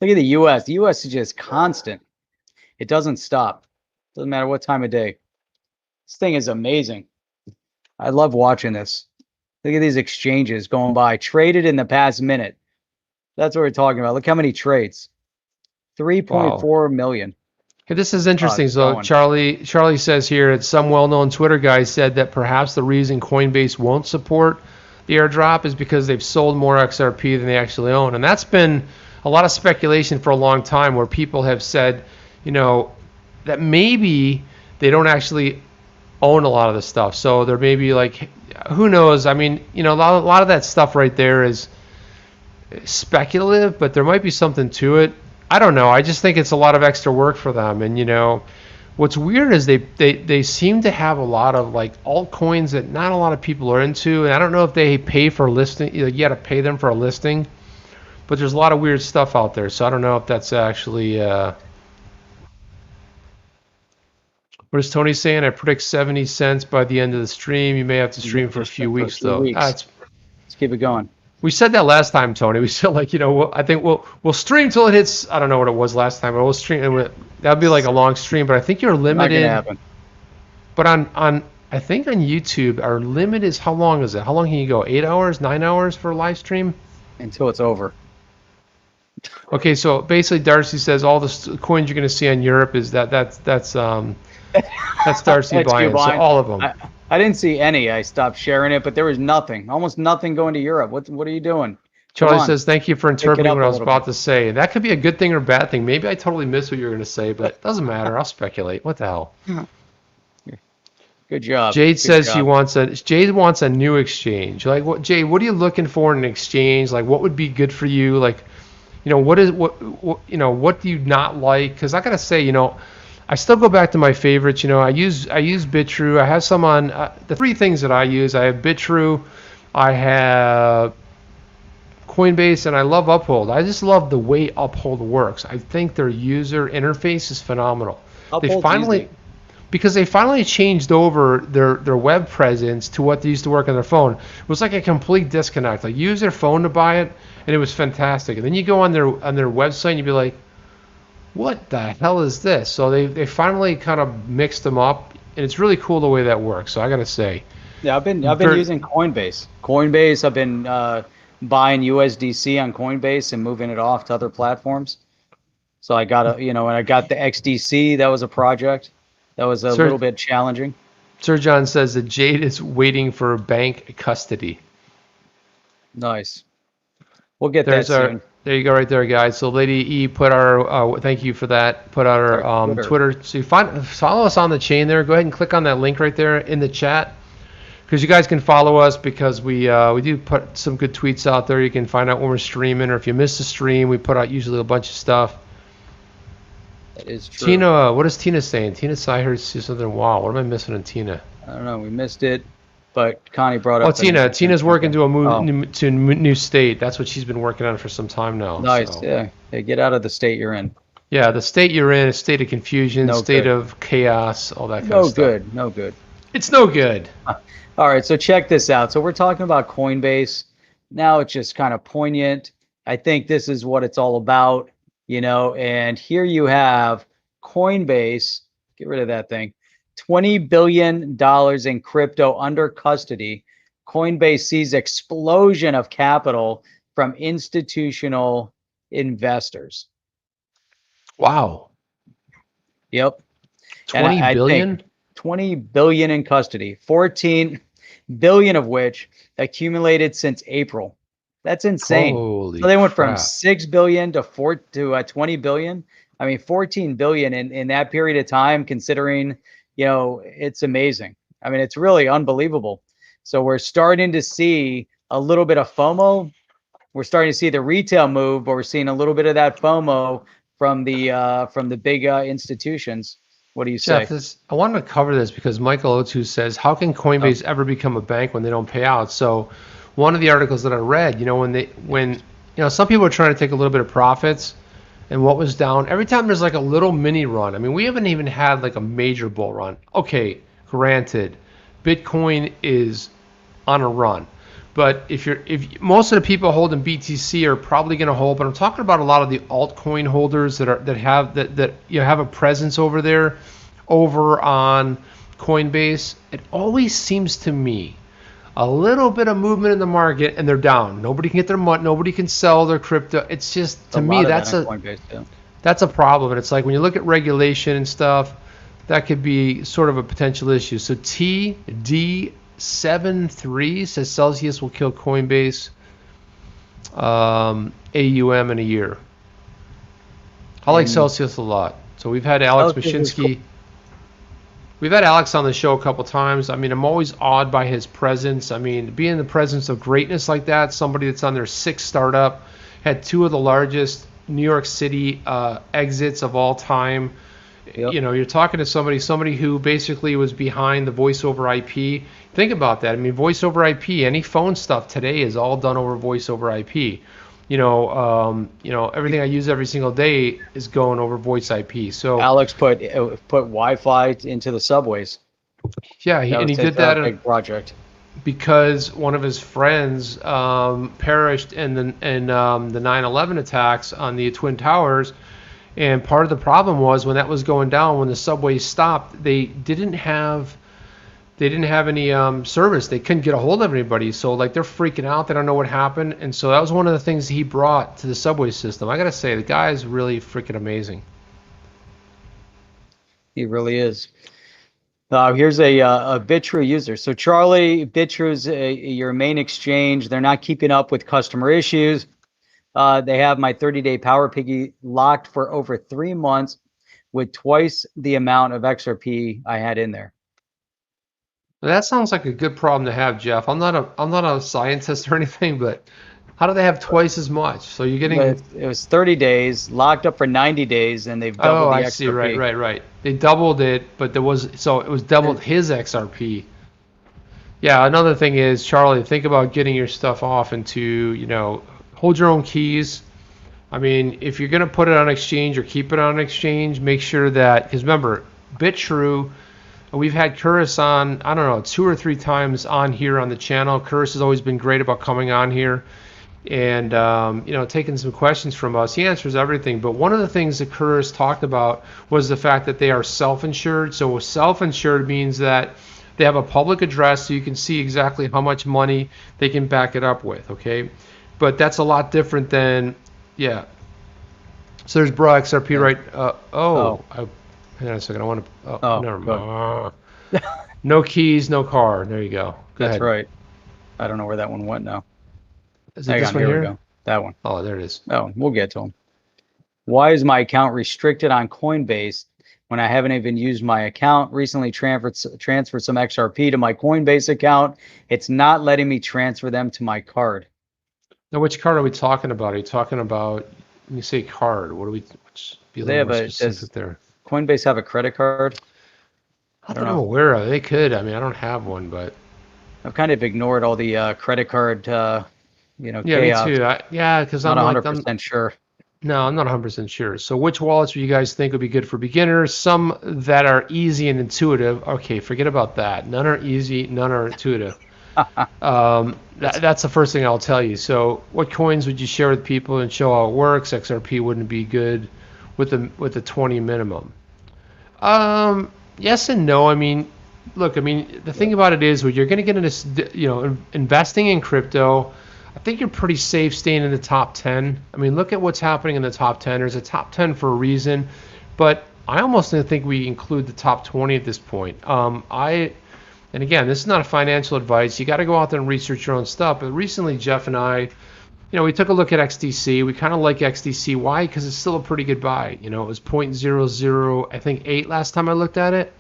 C: Look at the U.S. The U.S. is just constant. It doesn't stop. Doesn't matter what time of day. This thing is amazing. I love watching this. Look at these exchanges going by. Traded in the past minute. That's what we're talking about. Look how many trades. 3.4 million.
B: Hey, this is interesting. So Charlie says here that some well-known Twitter guy said that perhaps the reason Coinbase won't support the airdrop is because they've sold more XRP than they actually own. And that's been a lot of speculation for a long time where people have said, you know, that maybe they don't actually own a lot of the stuff. So there may be like, who knows? I mean, you know, a lot of that stuff right there is speculative, but there might be something to it. I don't know. I just think it's a lot of extra work for them. And, you know, what's weird is they seem to have a lot of like altcoins that not a lot of people are into. And I don't know if they pay for listing. You got to pay them for a listing. But there's a lot of weird stuff out there. So I don't know if that's actually... What is Tony saying? I predict 70 cents by the end of the stream. You may have to stream for a few weeks, though.
C: Let's keep it going.
B: We said that last time, Tony. We said, like, you know, I think we'll stream till it hits. I don't know what it was last time, but we'll stream. That'd be like a long stream. But I think you're limited.
C: Not gonna happen.
B: But I think on YouTube, our limit is how long is it? How long can you go? 8 hours, 9 hours for a live stream?
C: Until it's over.
B: Okay, so basically, Darcy says all the coins you're going to see on Europe is that's Darcy buying, so all of them.
C: I didn't see any. I stopped sharing it, but there was nothing, almost nothing going to Europe. What are you doing?
B: Charlie says, thank you for interpreting what I was about to say. That could be a good thing or a bad thing. Maybe I totally missed what you were going to say, but it doesn't matter. I'll speculate. What the hell?
C: Good job.
B: Jade says Jade wants a new exchange. Like, what, Jade, what are you looking for in an exchange? Like, what would be good for you? Like, you know, what do you not like? Because I got to say, you know, I still go back to my favorites. You know, I use Bitrue. I have some on the three things that I use. I have Bitrue, I have Coinbase, and I love Uphold. I just love the way Uphold works. I think their user interface is phenomenal.
C: Uphold's easy.
B: because they finally changed over their web presence to what they used to work on their phone. It was like a complete disconnect. Like, you use their phone to buy it, and it was fantastic. And then you go on their website, and you'd be like, what the hell is this? So they finally kind of mixed them up, and it's really cool the way that works. So I gotta say,
C: yeah, I've been using Coinbase. I've been buying USDC on Coinbase and moving it off to other platforms. So I got and I got the XDC. That was a project that was a little bit challenging.
B: Sir John says that Jade is waiting for bank custody.
C: Nice. We'll get that soon.
B: There you go, right there, guys. So Lady E put our thank you for that. Put our Twitter. So you follow us on the chain there. Go ahead and click on that link right there in the chat, because you guys can follow us, because we do put some good tweets out there. You can find out when we're streaming, or if you miss the stream, we put out usually a bunch of stuff.
C: That is true.
B: Tina, what is Tina saying? Tina Syhers says something. Wow, what am I missing on Tina?
C: I don't know. We missed it. But Connie brought up.
B: Oh, Tina's working to a new state. That's what she's been working on for some time now.
C: Nice,
B: so.
C: Yeah. Hey, get out of the state you're in.
B: Yeah, the state you're in, a state of confusion, state of chaos, all that kind of stuff.
C: No good.
B: It's no good.
C: All right, so check this out. So we're talking about Coinbase. Now it's just kind of poignant. I think this is what it's all about, and here you have Coinbase. Get rid of that thing. $20 billion in crypto under custody. Coinbase sees explosion of capital from institutional investors.
B: Wow.
C: Yep.
B: 20 billion?
C: 20 billion in custody. 14 billion of which accumulated since April. That's insane.
B: Holy
C: so they went
B: crap.
C: from 6 billion to 20 billion. I mean, 14 billion in that period of time, considering it's amazing. I mean, it's really unbelievable. So we're starting to see a little bit of FOMO. We're starting to see the retail move, but we're seeing a little bit of that FOMO from the big institutions. What do you say?
B: Jeff, I wanted to cover this because Michael Otu says, how can Coinbase ever become a bank when they don't pay out? So one of the articles that I read, when some people are trying to take a little bit of profits, and what was down, every time there's like a little mini run. I mean, we haven't even had like a major bull run. Okay, granted, Bitcoin is on a run, but if most of the people holding BTC are probably going to hold, but I'm talking about a lot of the altcoin holders that have a presence over there, over on Coinbase. It always seems to me a little bit of movement in the market and they're down. Nobody can get their money. Nobody can sell their crypto. It's just, to me, that's a problem. And it's like when you look at regulation and stuff, that could be sort of a potential issue. So TD73 says Celsius will kill Coinbase AUM in a year. I like Celsius a lot. So we've had Alex Mashinsky. We've had Alex on the show a couple times. I mean, I'm always awed by his presence. I mean, being in the presence of greatness like that, somebody that's on their sixth startup, had two of the largest New York City exits of all time. Yep. You're talking to somebody who basically was behind the voice over IP. Think about that. I mean, voice over IP, any phone stuff today is all done over voice over IP. Everything I use every single day is going over voice IP. So
C: Alex put Wi-Fi into the subways.
B: Yeah, he did that in a
C: big project
B: because one of his friends perished in the 9/11 attacks on the Twin Towers, and part of the problem was when that was going down, when the subways stopped, they didn't have any service. They couldn't get a hold of anybody. So like they're freaking out. They don't know what happened. And so that was one of the things he brought to the subway system. I got to say, the guy is really freaking amazing.
C: He really is. Here's a BitTrue user. So Charlie, BitTrue's your main exchange. They're not keeping up with customer issues. They have my 30-day Power Piggy locked for over 3 months with twice the amount of XRP I had in there.
B: That sounds like a good problem to have, Jeff. I'm not a scientist or anything, but how do they have twice as much? So you're getting
C: it was 30 days, locked up for 90 days, and they've doubled the XRP. Oh, I see.
B: Right. They doubled it, but it was doubled his XRP. Yeah, another thing is, Charlie, think about getting your stuff off into, hold your own keys. I mean, if you're going to put it on exchange or keep it on exchange, make sure that, because remember, BitTrue, We've had Curtis on, I don't know, 2 or 3 times on here on the channel. Curtis has always been great about coming on here and taking some questions from us. He answers everything, but one of the things that Curtis talked about was the fact that they are self-insured. So self-insured means that they have a public address, so you can see exactly how much money they can back it up with, okay? But that's a lot different than, yeah. So there's Bra XRP, right? Hang on a second. I want to. Never mind. No keys, no car. There you go. Go ahead.
C: That's right. I don't know where that one went now.
B: Is it this one
C: here?
B: here?
C: We go. That one.
B: Oh, there it is.
C: Oh, we'll get to them. Why is my account restricted on Coinbase when I haven't even used my account? Recently transferred some XRP to my Coinbase account. It's not letting me transfer them to my card.
B: Now, which card are we talking about? Are you talking about, when you say card, what do we, be a little more specific there?
C: Coinbase have a credit card?
B: I don't know. I'm aware of it. They could. I mean, I don't have one, but
C: I've kind of ignored all the credit card,
B: yeah,
C: chaos.
B: me too. Because I'm
C: not 100% sure.
B: No, I'm not 100% sure. So which wallets do you guys think would be good for beginners? Some that are easy and intuitive. Okay, forget about that. None are easy, none are intuitive. That's the first thing I'll tell you. So what coins would you share with people and show how it works? XRP wouldn't be good with the 20 minimum. Yes and no. I mean, look, the thing about it is when you're going to get into, investing in crypto, I think you're pretty safe staying in the top 10. I mean, look at what's happening in the top 10. There's a top 10 for a reason, but I almost think we include the top 20 at this point. And again, this is not a financial advice. You got to go out there and research your own stuff. But recently, Jeff and I, we took a look at XDC. We kind of like XDC. Why? Because it's still a pretty good buy. It was 0.00, I think 8 last time I looked at it.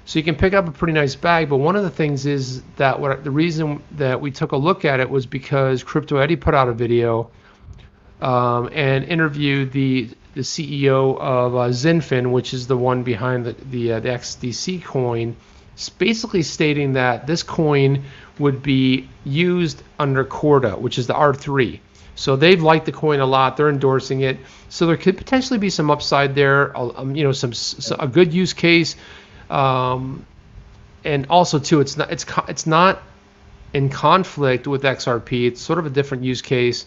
B: So you can pick up a pretty nice bag. But one of the things is that the reason that we took a look at it was because Crypto Eddie put out a video and interviewed the CEO of Zinfin, which is the one behind the XDC coin, basically stating that this coin would be used under Corda, which is the R3. So they've liked the coin a lot. They're endorsing it. So there could potentially be some upside there. A good use case. And also too, it's not in conflict with XRP. It's sort of a different use case.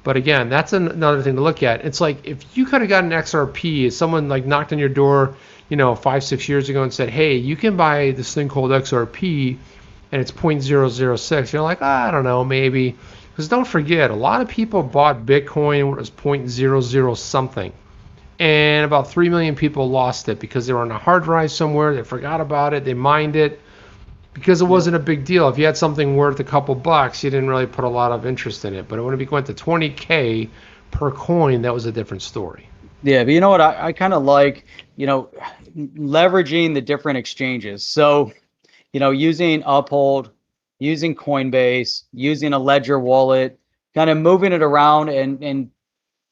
B: But again, that's another thing to look at. It's like if you could have gotten XRP, if someone like knocked on your door, 5-6 years ago and said, hey, you can buy this thing called XRP and it's 0.006. You're like, I don't know, maybe. Because don't forget, a lot of people bought Bitcoin when it was 0.00 something. And about 3 million people lost it because they were on a hard drive somewhere. They forgot about it. They mined it because it wasn't a big deal. If you had something worth a couple bucks, you didn't really put a lot of interest in it. But when it went to 20K per coin, that was a different story.
C: Yeah, but you know what? I kind of like, leveraging the different exchanges. So, using Uphold, using Coinbase, using a Ledger wallet, kind of moving it around and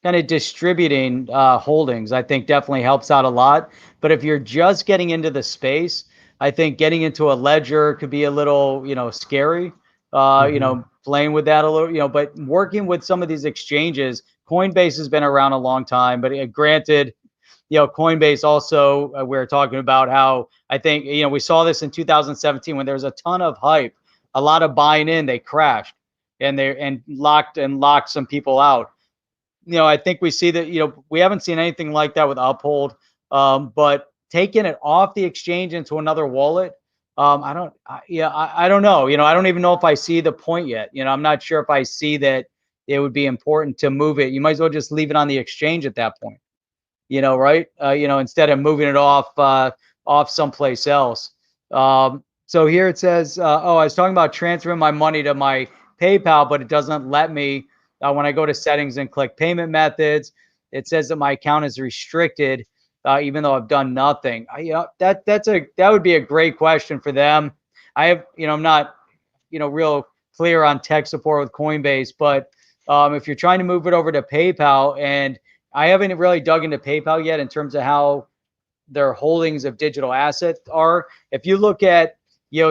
C: kind of distributing holdings, I think definitely helps out a lot. But if you're just getting into the space, I think getting into a Ledger could be a little, scary, playing with that a little, but working with some of these exchanges. Coinbase has been around a long time, but granted, Coinbase also, we're talking about how I think, we saw this in 2017 when there was a ton of hype, a lot of buying in, they crashed and locked some people out. I think we see that, we haven't seen anything like that with Uphold, but taking it off the exchange into another wallet, I don't know. I don't even know if I see the point yet. I'm not sure if I see that it would be important to move it. You might as well just leave it on the exchange at that point, right? Instead of moving it off someplace else. So here it says, I was talking about transferring my money to my PayPal, but it doesn't let me. When I go to settings and click payment methods, it says that my account is restricted, even though I've done nothing. That would be a great question for them. I'm not, real clear on tech support with Coinbase, but if you're trying to move it over to PayPal, and I haven't really dug into PayPal yet in terms of how their holdings of digital assets are. If you look at,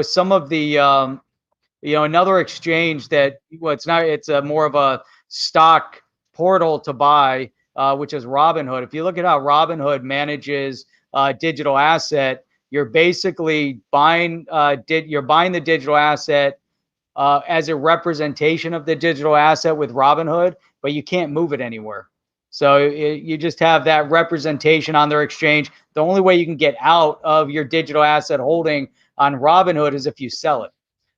C: some of the, another exchange that, it's more of a stock portal to buy, which is Robinhood. If you look at how Robinhood manages digital asset, you're basically buying you're buying the digital asset as a representation of the digital asset with Robinhood, but you can't move it anywhere. So you just have that representation on their exchange. The only way you can get out of your digital asset holding on Robinhood is if you sell it.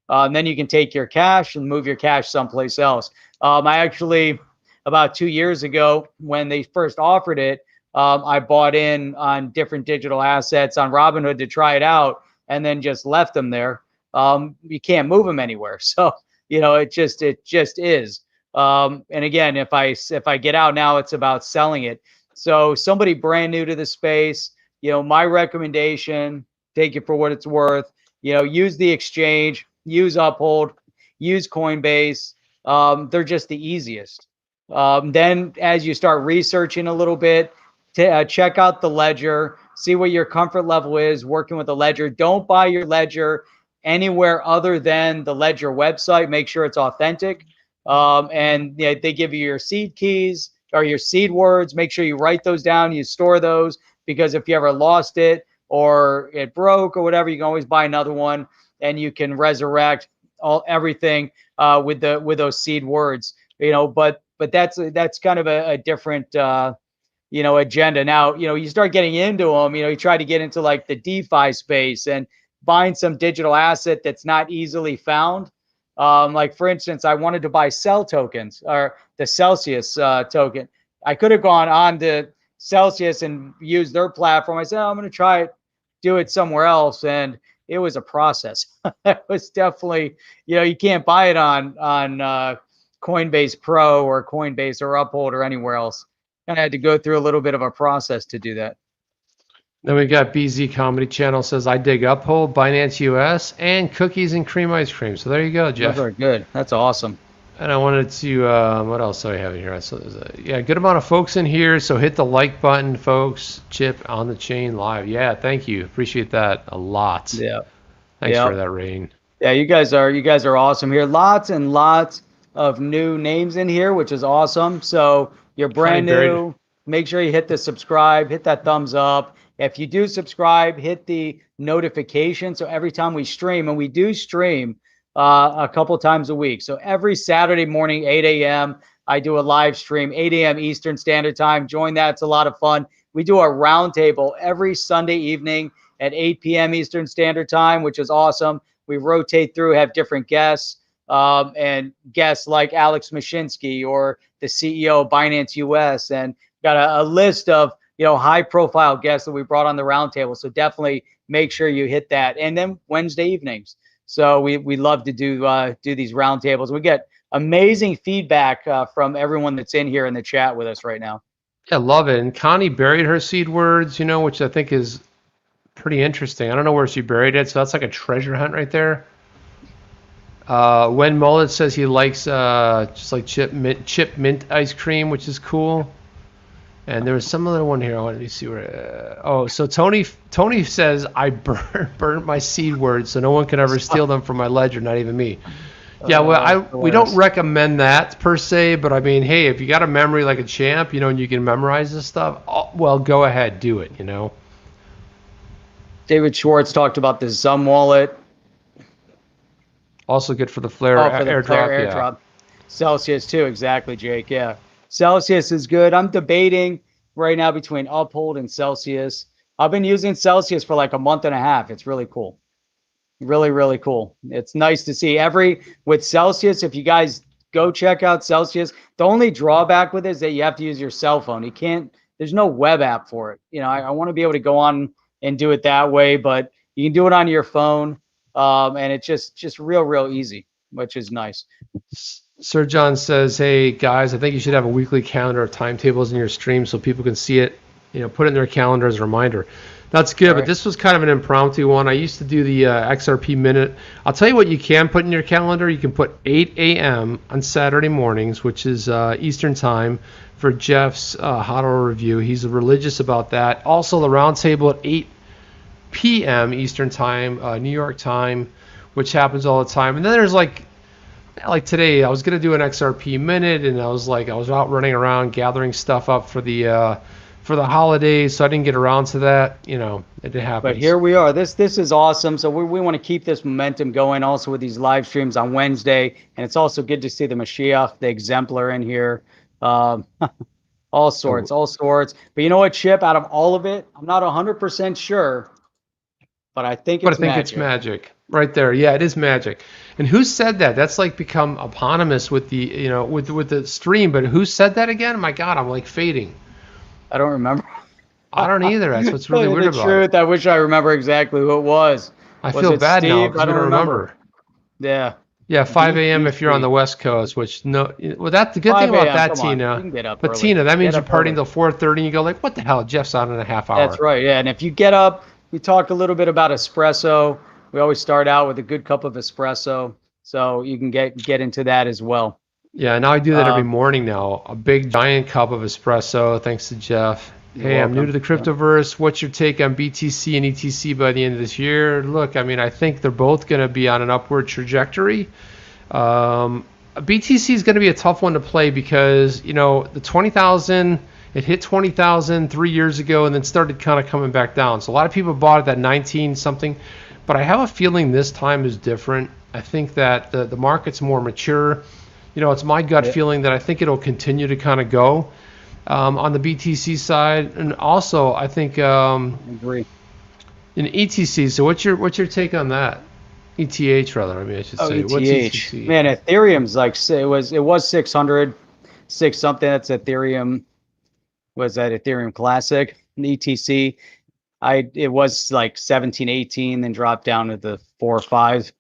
C: And then you can take your cash and move your cash someplace else. I actually, about 2 years ago, when they first offered it, I bought in on different digital assets on Robinhood to try it out, and then just left them there. You can't move them anywhere. So, it just is. And again, if I get out now, it's about selling it. So somebody brand new to the space, my recommendation, take it for what it's worth, use the exchange, use Uphold, use Coinbase. They're just the easiest. Then as you start researching a little bit, check out the ledger, see what your comfort level is working with the ledger. Don't buy your ledger anywhere other than the ledger website. Make sure it's authentic. And they give you your seed keys or your seed words. Make sure you write those down, you store those, because if you ever lost it or it broke or whatever, you can always buy another one, and you can resurrect everything with those seed words. But that's kind of a different agenda. Now, you start getting into them, you try to get into like the DeFi space and buying some digital asset that's not easily found. Like for instance, I wanted to buy Cell tokens, or the Celsius token. I could have gone on to Celsius and used their platform. I said, I'm going to do it somewhere else. And it was a process. It was definitely, you can't buy it on Coinbase Pro or Coinbase or Uphold or anywhere else. And I had to go through a little bit of a process to do that.
B: Then we got BZ Comedy Channel says, I dig Uphold, Binance US, and cookies and cream ice cream. So there you go, Jeff.
C: Those are good. That's awesome.
B: And I wanted to, what else do I have in here? So there's a good amount of folks in here. So hit the like button, folks. Chip on the chain live. Yeah, thank you. Appreciate that a lot.
C: Yeah.
B: Thanks for that, Rain.
C: Yeah, you guys are awesome here. Lots and lots of new names in here, which is awesome. So you're brand new. Make sure you hit the subscribe, hit that thumbs up. If you do subscribe, hit the notification. So every time we stream, and we do stream a couple times a week. So every Saturday morning, 8 a.m., I do a live stream, 8 a.m. Eastern Standard Time. Join that. It's a lot of fun. We do a roundtable every Sunday evening at 8 p.m. Eastern Standard Time, which is awesome. We rotate through, have different guests, and guests like Alex Mashinsky or the CEO of Binance US, and got a list of high profile guests that we brought on the roundtable. So definitely make sure you hit that. And then Wednesday evenings. So we love to do these roundtables. We get amazing feedback from everyone that's in here in the chat with us right now.
B: Yeah, love it. And Connie buried her seed words, which I think is pretty interesting. I don't know where she buried it, so that's like a treasure hunt right there. When Mullet says he likes just like chip mint ice cream, which is cool. And there was some other one here. I wanted to see where. So Tony says I burnt my seed words, so no one can ever steal them from my ledger, not even me. Yeah, well, we don't recommend that per se, but I mean, hey, if you got a memory like a champ, and you can memorize this stuff, well, go ahead, do it.
C: David Schwartz talked about the Zum wallet.
B: Also good for the Flare airdrop.
C: Airdrop. Celsius too, exactly, Jake. Yeah. Celsius is good. I'm debating right now between Uphold and Celsius. I've been using Celsius for like a month and a half. It's really cool. Really, really cool. It's nice to see with Celsius. If you guys go check out Celsius, the only drawback with it is that you have to use your cell phone. There's no web app for it. I want to be able to go on and do it that way, but you can do it on your phone. And it's just real easy, which is nice.
B: Sir John says, hey guys, I think you should have a weekly calendar of timetables in your stream so people can see it, put it in their calendar as a reminder. That's good, but this was kind of an impromptu one. I used to do the XRP minute. I'll tell you what you can put in your calendar. You can put 8 a.m. on Saturday mornings, which is Eastern time, for Jeff's HODL review. He's religious about that. Also, the roundtable at 8 p.m. Eastern time, New York time, which happens all the time. And then there's like today, I was going to do an XRP minute, and I was out running around gathering stuff up for the for the holidays, so I didn't get around to that. You know, it happens.
C: But here we are. This is awesome. So we want to keep this momentum going also with these live streams on Wednesday. And it's also good to see the Mashiach, the exemplar in here. All sorts. But you know what, Chip? Out of all of it, I'm not 100% sure, but I think it's magic.
B: It's magic. Right there. Yeah, it is magic. And who said that? That's like become eponymous with the, you know, with the stream. But who said that again? My God, I'm like fading.
C: I don't remember.
B: I don't either. That's what's really weird about it.
C: I wish I remember exactly who it was.
B: I feel bad now because I don't remember.
C: Yeah.
B: Yeah, 5 a.m. if you're on the West Coast, which well, that's the good thing about that, Tina. But early. Tina, that means you're partying till 4:30, and you go like, what the hell? Jeff's out in a half hour.
C: That's right. Yeah, and if you get up, we talked a little bit about espresso. We always start out with a good cup of espresso, so you can get into that as well.
B: Yeah, now I do that every morning now. A big giant cup of espresso, thanks to Jeff. Hey, I'm new to the cryptoverse. What's your take on BTC and ETC by the end of this year? Look, I mean, I think they're both going to be on an upward trajectory. BTC is going to be a tough one to play because, you know, the 20,000, it hit 20,000 3 years ago and then started kind of coming back down. So a lot of people bought it at 19 something, but I have a feeling this time is different. I think that the market's more mature. You know, it's my gut feeling that I think it'll continue to kind of go. On the BTC side, and also I think
C: I agree.
B: In ETC. So what's your take on that? ETH rather. I mean, I should say.
C: ETH.
B: What's ETC?
C: Man, Ethereum's like it was 600, 6 something. That's Ethereum. Was that Ethereum Classic? ETC. It was like 17, 18, then dropped down to the 4 or 5.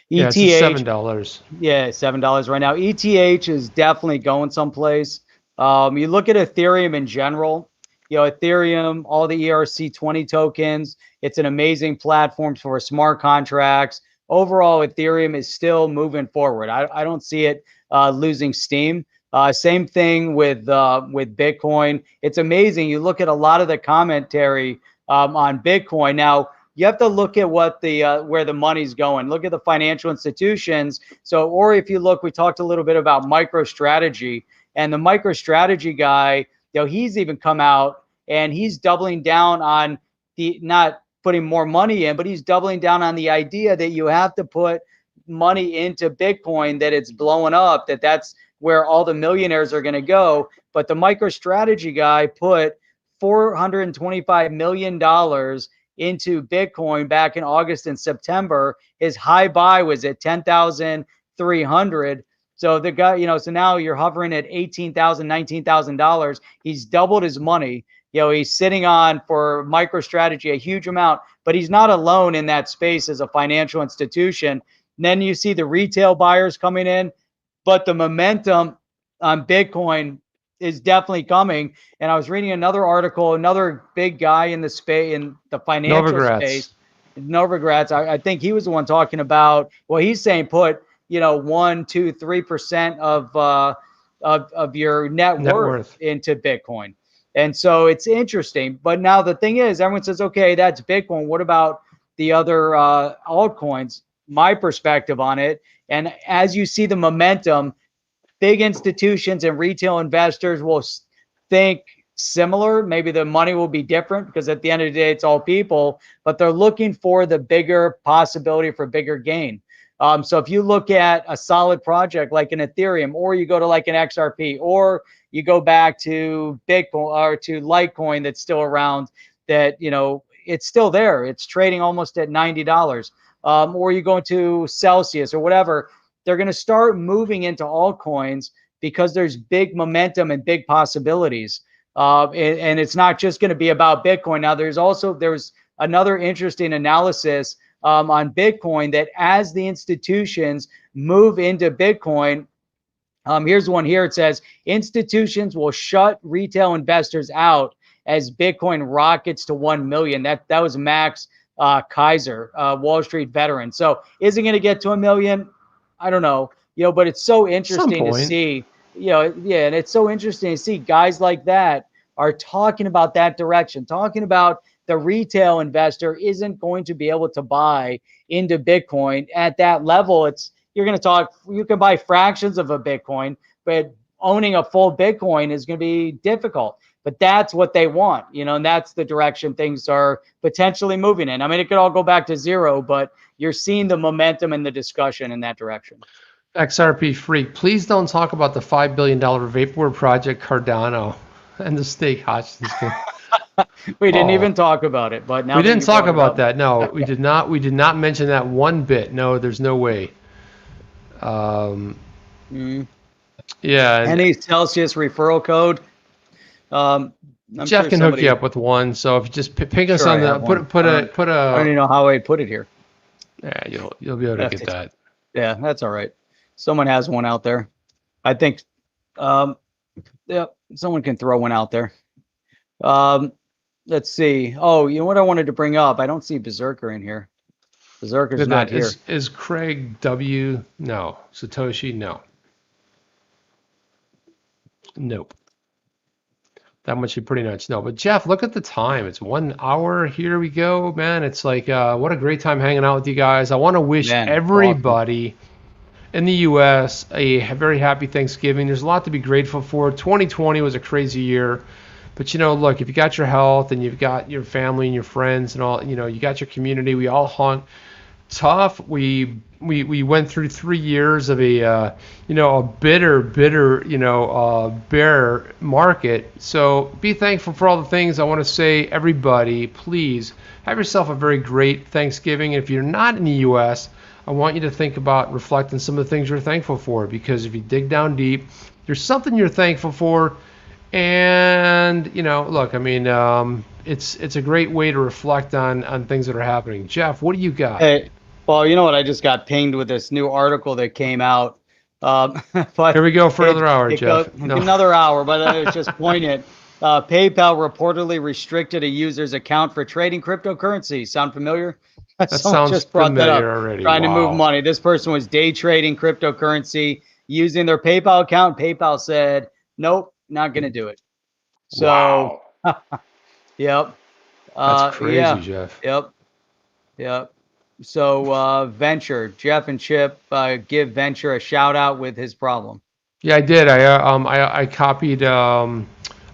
B: Yeah,
C: ETH,
B: it's $7.
C: Yeah, $7 right now. ETH is definitely going someplace. You look at Ethereum in general, you know, Ethereum, all the ERC20 tokens, it's an amazing platform for smart contracts. Overall, Ethereum is still moving forward. I don't see it losing steam. Same thing with Bitcoin. It's amazing. You look at a lot of the commentary on Bitcoin. Now, you have to look at what where the money's going. Look at the financial institutions. So, or if you look, we talked a little bit about MicroStrategy. And the MicroStrategy guy, you know, he's even come out and he's doubling down on not putting more money in, but he's doubling down on the idea that you have to put money into Bitcoin, that it's blowing up, that's where all the millionaires are going to go. But the MicroStrategy guy put $425 million into Bitcoin back in August and September. His high buy was at 10,300. So the guy, you know, so now you're hovering at $18,000, $19,000. He's doubled his money. You know, he's sitting on for MicroStrategy a huge amount, but he's not alone in that space as a financial institution. And then you see the retail buyers coming in, but the momentum on Bitcoin is definitely coming. And I was reading another article, another big guy in the space, in the financial space, Novogratz. I think he was the one talking about, well, he's saying put, you know, 1%, 2%, 3% of your net worth into Bitcoin. And so it's interesting. But now the thing is, everyone says, okay, that's Bitcoin. What about the other altcoins? My perspective on it, and as you see the momentum, big institutions and retail investors will think similar. Maybe the money will be different because at the end of the day, it's all people, but they're looking for the bigger possibility for bigger gain. So if you look at a solid project like an Ethereum, or you go to like an XRP, or you go back to Bitcoin or to Litecoin that's still around, that, you know, it's still there. It's trading almost at $90. Or you go into Celsius or whatever, they're going to start moving into altcoins because there's big momentum and big possibilities. And it's not just going to be about Bitcoin. Now, there's another interesting analysis on Bitcoin, that as the institutions move into Bitcoin, here's one here. It says institutions will shut retail investors out as Bitcoin rockets to 1 million. That was Max Kaiser, Wall Street veteran. So is it going to get to 1 million? I don't know, you know, but it's so interesting to see, you know, yeah. And it's so interesting to see guys like that are talking about that direction, talking about the retail investor isn't going to be able to buy into Bitcoin at that level. You can buy fractions of a Bitcoin, but owning a full Bitcoin is going to be difficult. But that's what they want, and that's the direction things are potentially moving in. I mean, it could all go back to zero, but you're seeing the momentum and the discussion in that direction.
B: XRP freak, please don't talk about the $5 billion vaporware project Cardano and the stake Hodgson.
C: We didn't even talk about it, but now
B: we didn't talk about that. No, we did not. We did not mention that one bit. No, there's no way. Yeah.
C: Any Celsius referral code?
B: Jeff can hook you up with one. So if you just ping us on the put a.
C: I don't even know how I put it here.
B: Yeah, you'll be able to get that.
C: Yeah, that's all right. Someone has one out there. I think. Yeah, someone can throw one out there. Let's see. Oh, you know what I wanted to bring up? I don't see Berserker in here. Berserker's not here.
B: Is Craig W? No. Satoshi? No. Nope. That much you pretty much know. But Jeff, look at the time. It's 1 hour. Here we go, man. It's like what a great time hanging out with you guys. I want to wish everybody in the U.S. a very happy Thanksgiving. There's a lot to be grateful for. 2020 was a crazy year. But, look, if you got your health and you've got your family and your friends and all, you got your community, we all hung tough. We went through 3 years of a bitter, bear market. So be thankful for all the things. I want to say, everybody, please have yourself a very great Thanksgiving. If you're not in the U.S., I want you to think about, reflect on some of the things you're thankful for, because if you dig down deep, there's something you're thankful for. And, look, I mean, it's a great way to reflect on things that are happening. Jeff, what do you got?
C: Hey, well, you know what? I just got pinged with this new article that came out. But
B: here we go for another hour, Jeff.
C: Another hour, but I was just poignant. PayPal reportedly restricted a user's account for trading cryptocurrency. Sound familiar?
B: That sounds just familiar already.
C: Trying to move money. This person was day trading cryptocurrency using their PayPal account. PayPal said, nope. Not gonna do it. So, yep.
B: That's crazy, Jeff.
C: Yep. So, Venture, Jeff and Chip, give Venture a shout out with his problem.
B: Yeah, I did. I copied,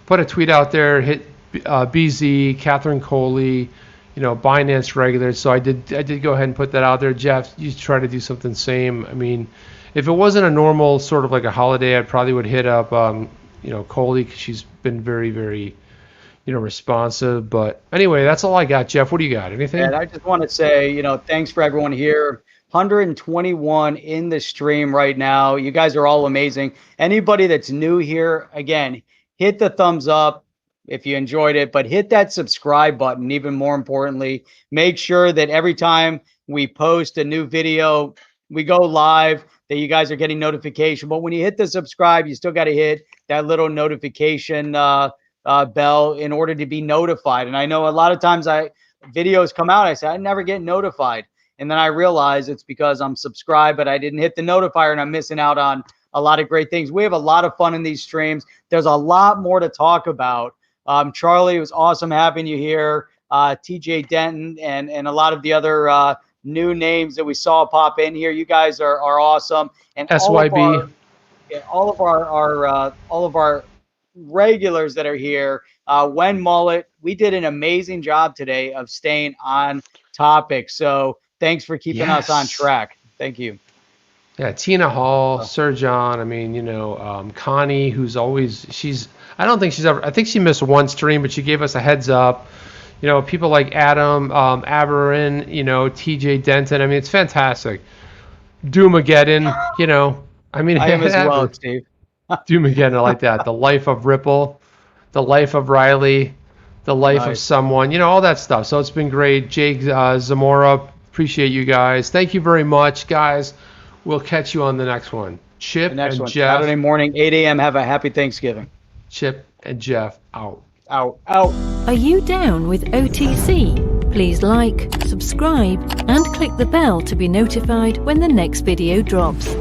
B: put a tweet out there, hit BZ, Catherine Coley, Binance regulars. So I did go ahead and put that out there. Jeff, you try to do something same. I mean, if it wasn't a normal sort of like a holiday, I probably would hit up. Coley, because she's been very, very, responsive. But anyway, that's all I got. Jeff, what do you got? Anything?
C: And I just want to say, thanks for everyone here. 121 in the stream right now. You guys are all amazing. Anybody that's new here, again, hit the thumbs up if you enjoyed it, but hit that subscribe button. Even more importantly, make sure that every time we post a new video, we go live, that you guys are getting notification. But when you hit the subscribe, you still got to hit that little notification bell in order to be notified. And I know a lot of times videos come out, I say, I never get notified. And then I realize it's because I'm subscribed, but I didn't hit the notifier and I'm missing out on a lot of great things. We have a lot of fun in these streams. There's a lot more to talk about. Charlie, it was awesome having you here. TJ Denton and a lot of the other new names that we saw pop in here. You guys are awesome. And
B: SYB.
C: All of our regulars that are here. Wen Mullet, we did an amazing job today of staying on topic. So thanks for keeping us on track. Thank you.
B: Yeah, Tina Hall, Sir John. I mean, Connie, who's always I think she missed one stream, but she gave us a heads up. People like Adam, Aberin, TJ Denton. I mean, it's fantastic. Doomageddon, I mean,
C: I am as well, Steve.
B: Doomageddon, I like that. The life of Ripple, the life of Riley, the life of someone, all that stuff. So it's been great. Jake Zamora, appreciate you guys. Thank you very much, guys. We'll catch you on the next one. Chip and Jeff.
C: Saturday morning, 8 a.m. Have a happy Thanksgiving.
B: Chip and Jeff out.
C: Out.
A: Are you down with OTC? Please like, subscribe, and click the bell to be notified when the next video drops.